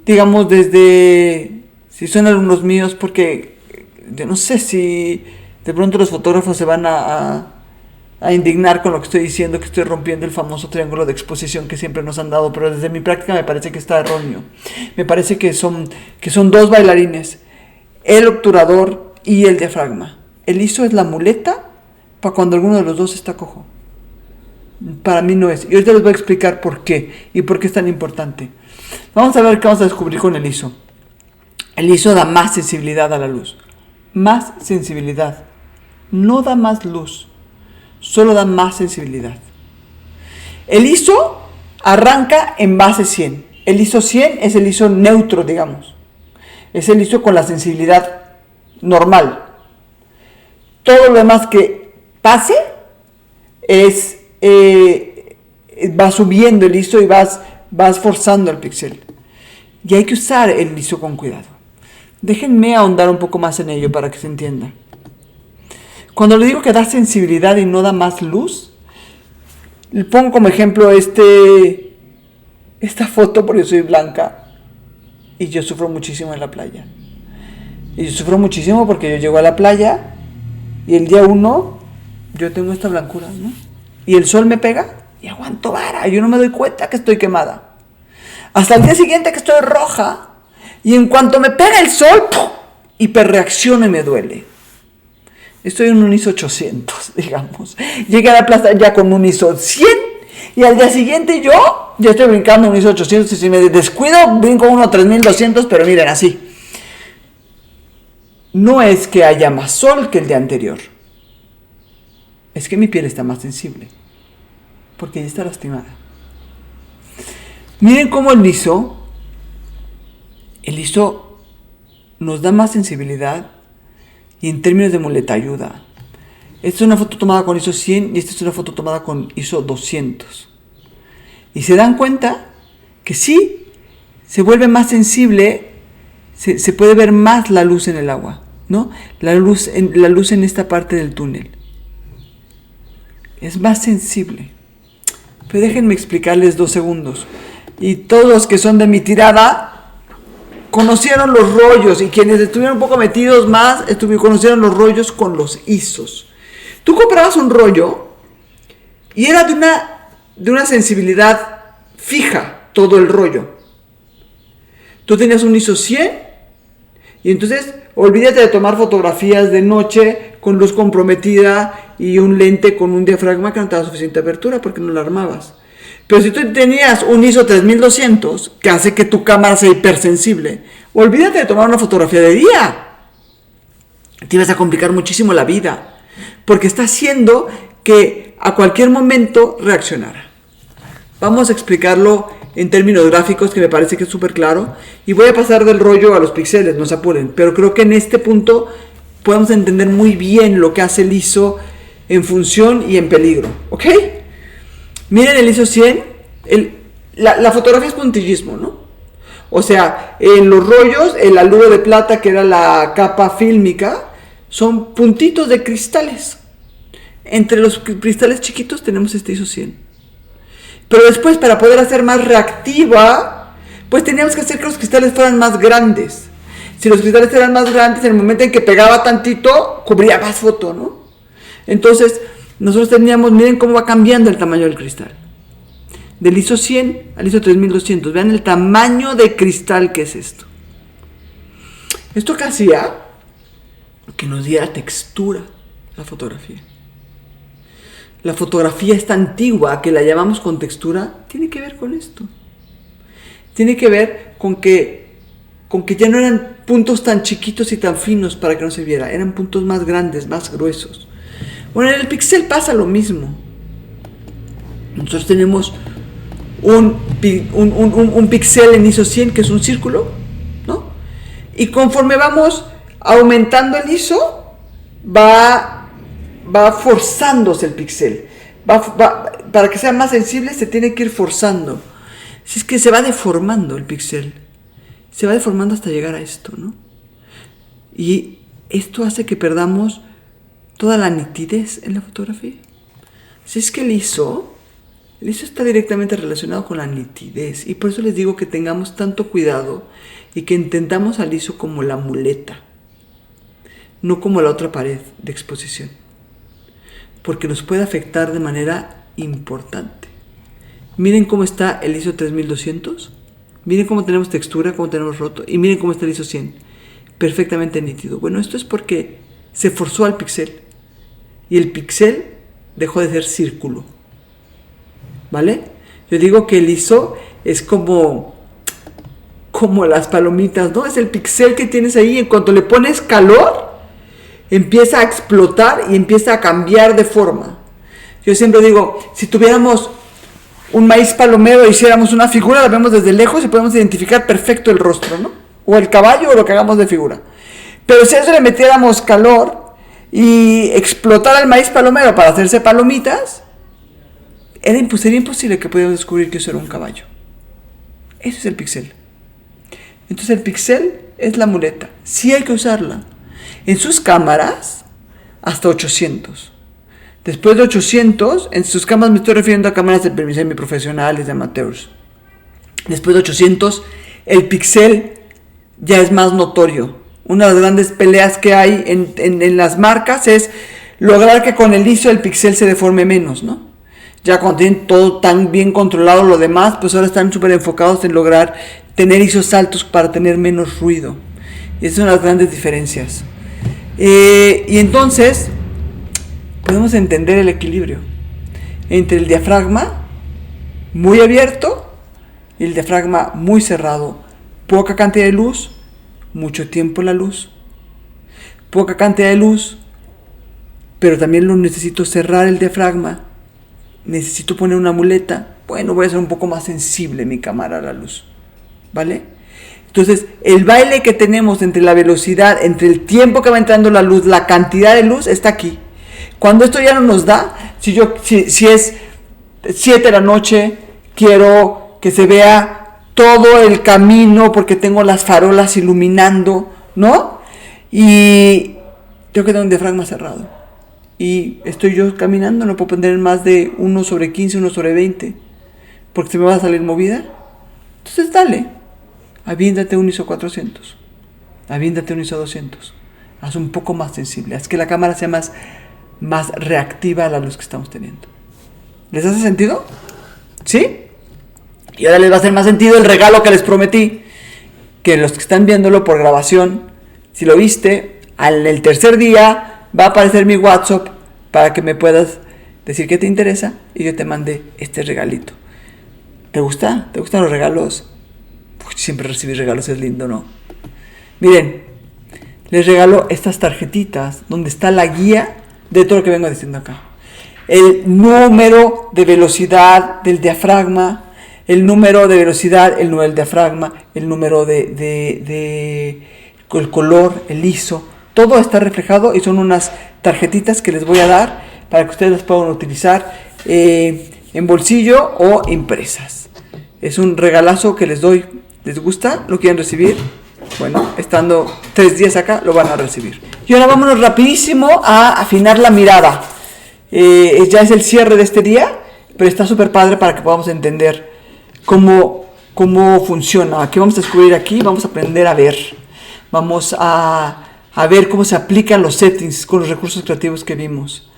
Digamos desde, si son alumnos míos, porque yo no sé si de pronto los fotógrafos se van a indignar con lo que estoy diciendo, que estoy rompiendo el famoso triángulo de exposición que siempre nos han dado, pero desde mi práctica me parece que está erróneo. Me parece que son dos bailarines, el obturador y el diafragma. El ISO es la muleta para cuando alguno de los dos está cojo. Para mí no es. Y ahorita les voy a explicar por qué y por qué es tan importante. Vamos a ver qué vamos a descubrir con el ISO. El ISO da más sensibilidad a la luz. Más sensibilidad. No da más luz. Solo da más sensibilidad. El ISO arranca en base 100. El ISO 100 es el ISO neutro, digamos. Es el ISO con la sensibilidad normal. Todo lo demás que pase es va subiendo el ISO y vas forzando el píxel. Y hay que usar el ISO con cuidado. Déjenme ahondar un poco más en ello para que se entienda. Cuando le digo que da sensibilidad y no da más luz, le pongo como ejemplo esta foto porque yo soy blanca y yo sufro muchísimo en la playa. Y yo sufro muchísimo porque yo llego a la playa y el día 1 yo tengo esta blancura, ¿no? Y el sol me pega y aguanto vara. Yo no me doy cuenta que estoy quemada. Hasta el día siguiente que estoy roja y en cuanto me pega el sol, ¡pum!, hiperreacciono y me duele. Estoy en un ISO 800, digamos. Llegué a la plaza ya con un ISO 100 y al día siguiente yo ya estoy brincando un ISO 800 y si me descuido brinco uno a 3200, pero miren así. No es que haya más sol que el día anterior. Es que mi piel está más sensible. Porque ya está lastimada. Miren cómo el ISO nos da más sensibilidad y en términos de muleta ayuda. Esta es una foto tomada con ISO 100 y esta es una foto tomada con ISO 200. Y se dan cuenta que sí, se vuelve más sensible, se puede ver más la luz en el agua, ¿no? La luz en esta parte del túnel. Es más sensible. Pero déjenme explicarles 2 segundos. Y todos los que son de mi tirada conocieron los rollos. Y quienes estuvieron un poco metidos más, conocieron los rollos con los ISOs. Tú comprabas un rollo y era de una de una sensibilidad fija todo el rollo. Tú tenías un ISO 100 y entonces olvídate de tomar fotografías de noche con luz comprometida y un lente con un diafragma que no te da suficiente apertura porque no la armabas. Pero si tú tenías un ISO 3200 que hace que tu cámara sea hipersensible, olvídate de tomar una fotografía de día. Te ibas a complicar muchísimo la vida porque está haciendo que a cualquier momento reaccionara. Vamos a explicarlo en términos gráficos que me parece que es súper claro y voy a pasar del rollo a los píxeles, no se apuren, pero creo que en este punto podemos entender muy bien lo que hace el ISO en función y en peligro, ¿ok? Miren el ISO 100, la fotografía es puntillismo, ¿no? O sea, en los rollos, el aluro de plata, que era la capa fílmica, son puntitos de cristales. Entre los cristales chiquitos tenemos este ISO 100. Pero después, para poder hacer más reactiva, pues teníamos que hacer que los cristales fueran más grandes. Si los cristales eran más grandes, en el momento en que pegaba tantito, cubría más foto, ¿no? Entonces, nosotros teníamos, miren cómo va cambiando el tamaño del cristal. Del ISO 100 al ISO 3200. Vean el tamaño de cristal que es esto. Esto que hacía, que nos diera textura la fotografía. La fotografía esta antigua, que la llamamos con textura, tiene que ver con esto. Tiene que ver con que ya no eran puntos tan chiquitos y tan finos para que no se viera. Eran puntos más grandes, más gruesos. Bueno, en el píxel pasa lo mismo. Nosotros tenemos un píxel en ISO 100 que es un círculo, ¿no? Y conforme vamos aumentando el ISO, va forzándose el píxel. Para que sea más sensible se tiene que ir forzando. Si es que se va deformando el píxel. Se va deformando hasta llegar a esto, ¿no? Y esto hace que perdamos toda la nitidez en la fotografía. Si es que el ISO está directamente relacionado con la nitidez. Y por eso les digo que tengamos tanto cuidado y que intentamos al ISO como la muleta, no como la otra pared de exposición, porque nos puede afectar de manera importante. Miren cómo está el ISO 3200, miren cómo tenemos textura, cómo tenemos roto, y miren cómo está el ISO 100, perfectamente nítido. Bueno, esto es porque se forzó al píxel, y el píxel dejó de ser círculo, ¿vale? Yo digo que el ISO es como las palomitas, ¿no? Es el píxel que tienes ahí, en cuanto le pones calor, empieza a explotar y empieza a cambiar de forma. Yo siempre digo, si tuviéramos un maíz palomero e hiciéramos una figura, la vemos desde lejos y podemos identificar perfecto el rostro, ¿no? O el caballo o lo que hagamos de figura. Pero si a eso le metiéramos calor y explotara el maíz palomero para hacerse palomitas, sería imposible que pudiéramos descubrir que eso era un caballo. Eso es el píxel. Entonces el píxel es la muleta. Sí hay que usarla. En sus cámaras, hasta 800. Después de 800, en sus cámaras, me estoy refiriendo a cámaras de semiprofesionales, de amateurs. Después de 800, el píxel ya es más notorio. Una de las grandes peleas que hay en las marcas es lograr que con el ISO el píxel se deforme menos, ¿no? Ya cuando tienen todo tan bien controlado lo demás, pues ahora están súper enfocados en lograr tener ISOs altos para tener menos ruido. Y esas son las grandes diferencias. Y entonces podemos entender el equilibrio entre el diafragma muy abierto y el diafragma muy cerrado. Poca cantidad de luz, mucho tiempo la luz. Poca cantidad de luz, pero también lo necesito cerrar el diafragma. Necesito poner una muleta. Bueno, voy a ser un poco más sensible mi cámara a la luz, ¿vale? Entonces, el baile que tenemos entre la velocidad, entre el tiempo que va entrando la luz, la cantidad de luz, está aquí. Cuando esto ya no nos da, si es 7 de la noche, quiero que se vea todo el camino porque tengo las farolas iluminando, ¿no? Y tengo que tener un diafragma cerrado. Y estoy yo caminando, no puedo poner más de 1/15, 1/20, porque se me va a salir movida. Entonces, dale. Aviéntate un ISO 400, aviéntate un ISO 200, haz un poco más sensible, haz que la cámara sea más reactiva a la luz que estamos teniendo. ¿Les hace sentido? ¿Sí? Y ahora les va a hacer más sentido el regalo que les prometí, que los que están viéndolo por grabación, si lo viste, el tercer día va a aparecer mi WhatsApp para que me puedas decir qué te interesa y yo te mande este regalito. ¿Te gusta? ¿Te gustan los regalos? Siempre recibir regalos es lindo, ¿no? Miren, les regalo estas tarjetitas donde está la guía de todo lo que vengo diciendo acá. El número de velocidad del diafragma, el número de velocidad, el número del diafragma, el número el color, el ISO, todo está reflejado y son unas tarjetitas que les voy a dar para que ustedes las puedan utilizar en bolsillo o impresas. Es un regalazo que les doy. ¿Les gusta? ¿Lo quieren recibir? Bueno, estando 3 días acá, lo van a recibir. Y ahora vámonos rapidísimo a afinar la mirada. Ya es el cierre de este día, pero está súper padre para que podamos entender cómo funciona. ¿Qué vamos a descubrir aquí? Vamos a aprender a ver. Vamos a ver cómo se aplican los settings con los recursos creativos que vimos.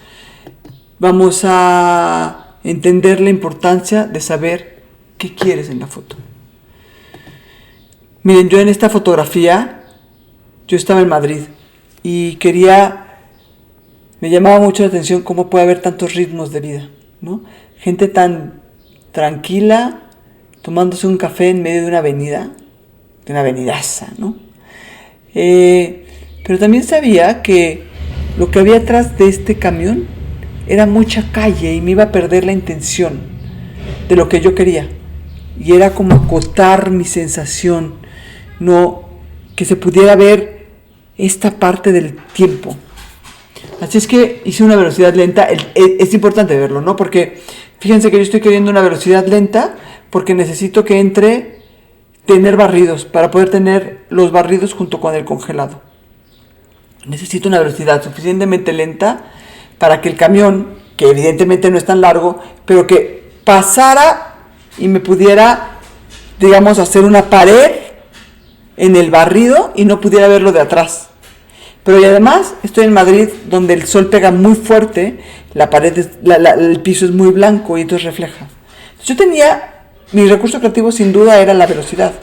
Vamos a entender la importancia de saber qué quieres en la foto. Miren, yo en esta fotografía, yo estaba en Madrid y me llamaba mucho la atención cómo puede haber tantos ritmos de vida, ¿no? Gente tan tranquila, tomándose un café en medio de una avenidaza, ¿no? Pero también sabía que lo que había atrás de este camión era mucha calle y me iba a perder la intención de lo que yo quería. Y era como acotar mi sensación, no que se pudiera ver esta parte del tiempo. Así es que hice una velocidad lenta. Es importante verlo, ¿no? Porque fíjense que yo estoy queriendo una velocidad lenta porque necesito que tener barridos para poder tener los barridos junto con el congelado. Necesito una velocidad suficientemente lenta para que el camión, que evidentemente no es tan largo, pero que pasara y me pudiera, digamos, hacer una pared en el barrido y no pudiera verlo de atrás. Pero y además estoy en Madrid, donde el sol pega muy fuerte, la pared el piso es muy blanco y entonces refleja. Entonces yo tenía, mi recurso creativo sin duda era la velocidad,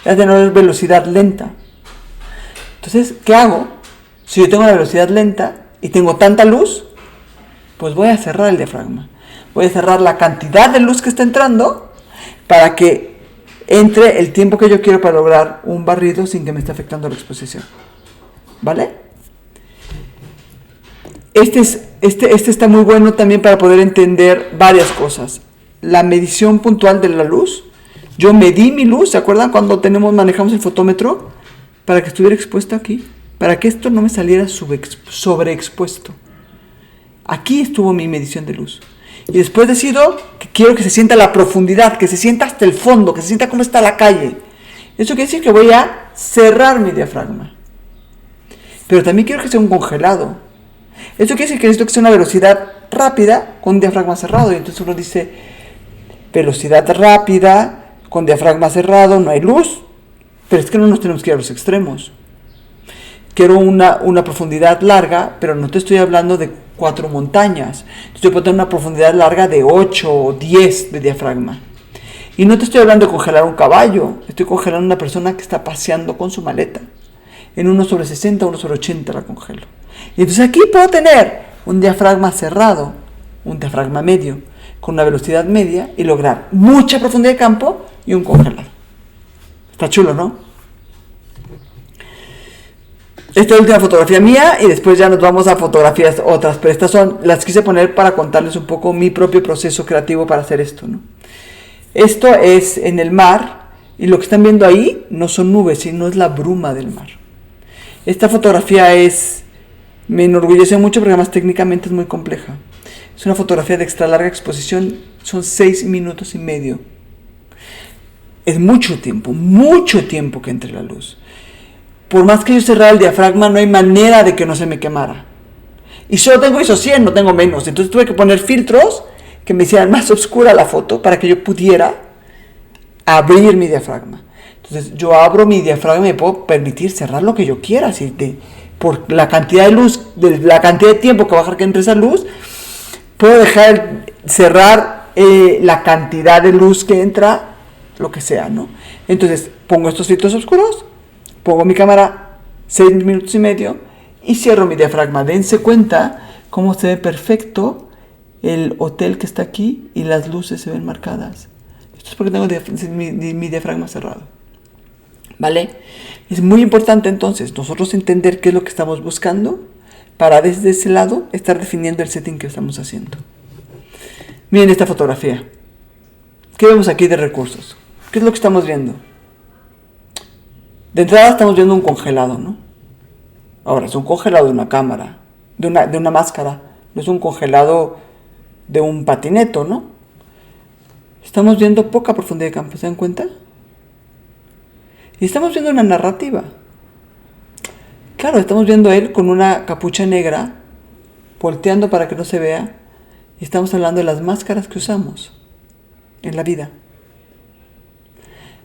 era tener velocidad lenta. Entonces, ¿qué hago? Si yo tengo una velocidad lenta y tengo tanta luz, pues voy a cerrar el diafragma. Voy a cerrar la cantidad de luz que está entrando para que entre el tiempo que yo quiero para lograr un barrido sin que me esté afectando la exposición. ¿Vale? Este está muy bueno también para poder entender varias cosas. La medición puntual de la luz. Yo medí mi luz, ¿se acuerdan cuando manejamos el fotómetro? Para que estuviera expuesto aquí. Para que esto no me saliera sobreexpuesto. Aquí estuvo mi medición de luz. Y después decido que quiero que se sienta la profundidad, que se sienta hasta el fondo, que se sienta cómo está la calle. Eso quiere decir que voy a cerrar mi diafragma. Pero también quiero que sea un congelado. Eso quiere decir que necesito que sea una velocidad rápida con diafragma cerrado. Y entonces uno dice, velocidad rápida, con diafragma cerrado, no hay luz. Pero es que no nos tenemos que ir a los extremos. Quiero una profundidad larga, pero no te estoy hablando de 4 montañas. Entonces yo puedo tener una profundidad larga de 8 o 10 de diafragma. Y no te estoy hablando de congelar un caballo. Estoy congelando a una persona que está paseando con su maleta. En 1/60, 1/80 la congelo. Y entonces aquí puedo tener un diafragma cerrado, un diafragma medio, con una velocidad media y lograr mucha profundidad de campo y un congelado. Está chulo, ¿no? Esta es la última fotografía mía y después ya nos vamos a fotografías otras, pero estas las quise poner para contarles un poco mi propio proceso creativo para hacer esto, ¿no? Esto es en el mar y lo que están viendo ahí no son nubes, sino es la bruma del mar. Esta fotografía me enorgullece mucho porque además técnicamente es muy compleja. Es una fotografía de extra larga exposición, son 6 minutos y medio. Es mucho tiempo que entre la luz. Por más que yo cerrara el diafragma, no hay manera de que no se me quemara. Y solo tengo ISO 100, no tengo menos. Entonces tuve que poner filtros que me hicieran más oscura la foto para que yo pudiera abrir mi diafragma. Entonces yo abro mi diafragma y me puedo permitir cerrar lo que yo quiera. Por la cantidad de luz, la cantidad de tiempo que va a dejar que entre esa luz, puedo cerrar la cantidad de luz que entra, lo que sea, ¿no? Entonces pongo estos filtros oscuros, pongo mi cámara 6 minutos y medio y cierro mi diafragma. Dense cuenta cómo se ve perfecto el hotel que está aquí y las luces se ven marcadas. Esto es porque tengo mi diafragma cerrado, ¿vale? Es muy importante entonces nosotros entender qué es lo que estamos buscando para desde ese lado estar definiendo el setting que estamos haciendo. Miren esta fotografía. ¿Qué vemos aquí de recursos? ¿Qué es lo que estamos viendo? De entrada estamos viendo un congelado, ¿no? Ahora, es un congelado de una cámara, de una máscara. No es un congelado de un patineto, ¿no? Estamos viendo poca profundidad de campo, ¿se dan cuenta? Y estamos viendo una narrativa. Claro, estamos viendo a él con una capucha negra, volteando para que no se vea. Y estamos hablando de las máscaras que usamos en la vida.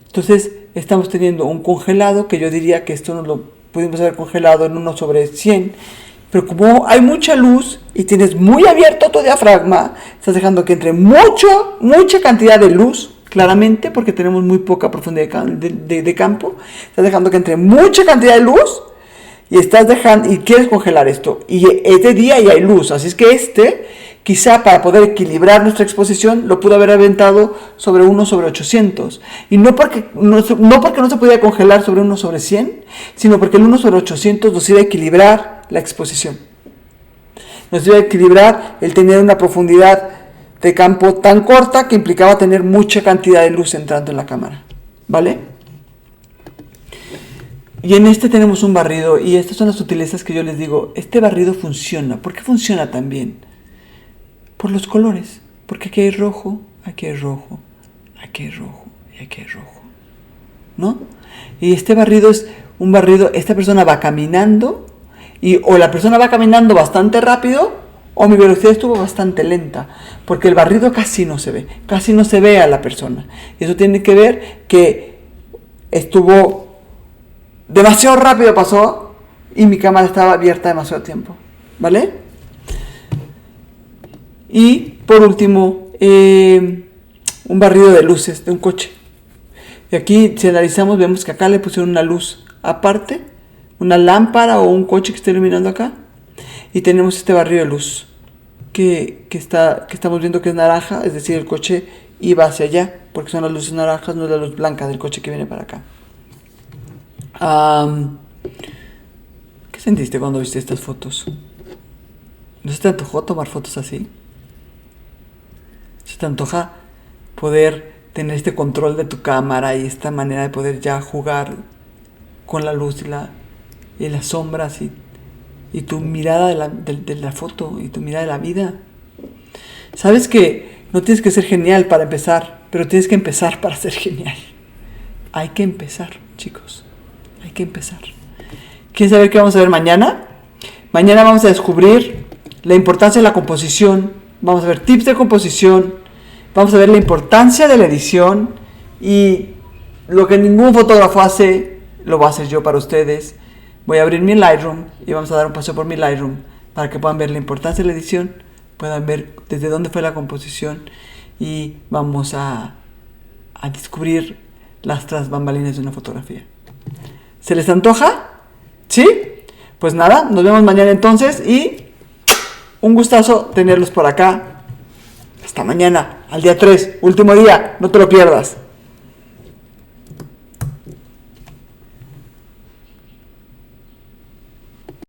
Entonces, estamos teniendo un congelado, que yo diría que esto no lo pudimos haber congelado en 1/100, pero como hay mucha luz y tienes muy abierto tu diafragma, estás dejando que entre mucha cantidad de luz, claramente, porque tenemos muy poca profundidad de campo, estás dejando que entre mucha cantidad de luz y estás dejando, y quieres congelar esto, y es de día y hay luz, así es que quizá para poder equilibrar nuestra exposición, lo pudo haber aventado sobre 1/800. Y no porque no se podía congelar sobre 1/100, sino porque el 1/800 nos iba a equilibrar la exposición. Nos iba a equilibrar el tener una profundidad de campo tan corta que implicaba tener mucha cantidad de luz entrando en la cámara. ¿Vale? Y en este tenemos un barrido, y estas son las sutilezas que yo les digo. Este barrido funciona. ¿Por qué funciona tan bien? Por los colores, porque aquí hay rojo, aquí hay rojo, aquí hay rojo y aquí hay rojo, ¿no? Y este barrido es un barrido, esta persona va caminando, o la persona va caminando bastante rápido, o mi velocidad estuvo bastante lenta, porque el barrido casi no se ve a la persona. Y eso tiene que ver que estuvo demasiado rápido, pasó, y mi cámara estaba abierta demasiado tiempo, ¿vale? Y por último, un barrido de luces de un coche. Y aquí, si analizamos, vemos que acá le pusieron una luz aparte, una lámpara o un coche que está iluminando acá. Y tenemos este barrido de luz que estamos viendo que es naranja, es decir, el coche iba hacia allá, porque son las luces naranjas, no es la luz blanca del coche que viene para acá. ¿Qué sentiste cuando viste estas fotos? ¿No se te antojó tomar fotos así? ¿Se te antoja poder tener este control de tu cámara y esta manera de poder ya jugar con la luz y las sombras y tu mirada de la foto y tu mirada de la vida? Sabes que no tienes que ser genial para empezar, pero tienes que empezar para ser genial. Hay que empezar, chicos. Hay que empezar. ¿Quieren saber qué vamos a ver mañana? Mañana vamos a descubrir la importancia de la composición. Vamos a ver tips de composición, vamos a ver la importancia de la edición y lo que ningún fotógrafo hace, lo voy a hacer yo para ustedes. Voy a abrir mi Lightroom y vamos a dar un paseo por mi Lightroom para que puedan ver la importancia de la edición, puedan ver desde dónde fue la composición y vamos a descubrir las tras bambalinas de una fotografía. ¿Se les antoja? ¿Sí? Pues nada, nos vemos mañana entonces y un gustazo tenerlos por acá. Hasta mañana, al día 3, último día, no te lo pierdas.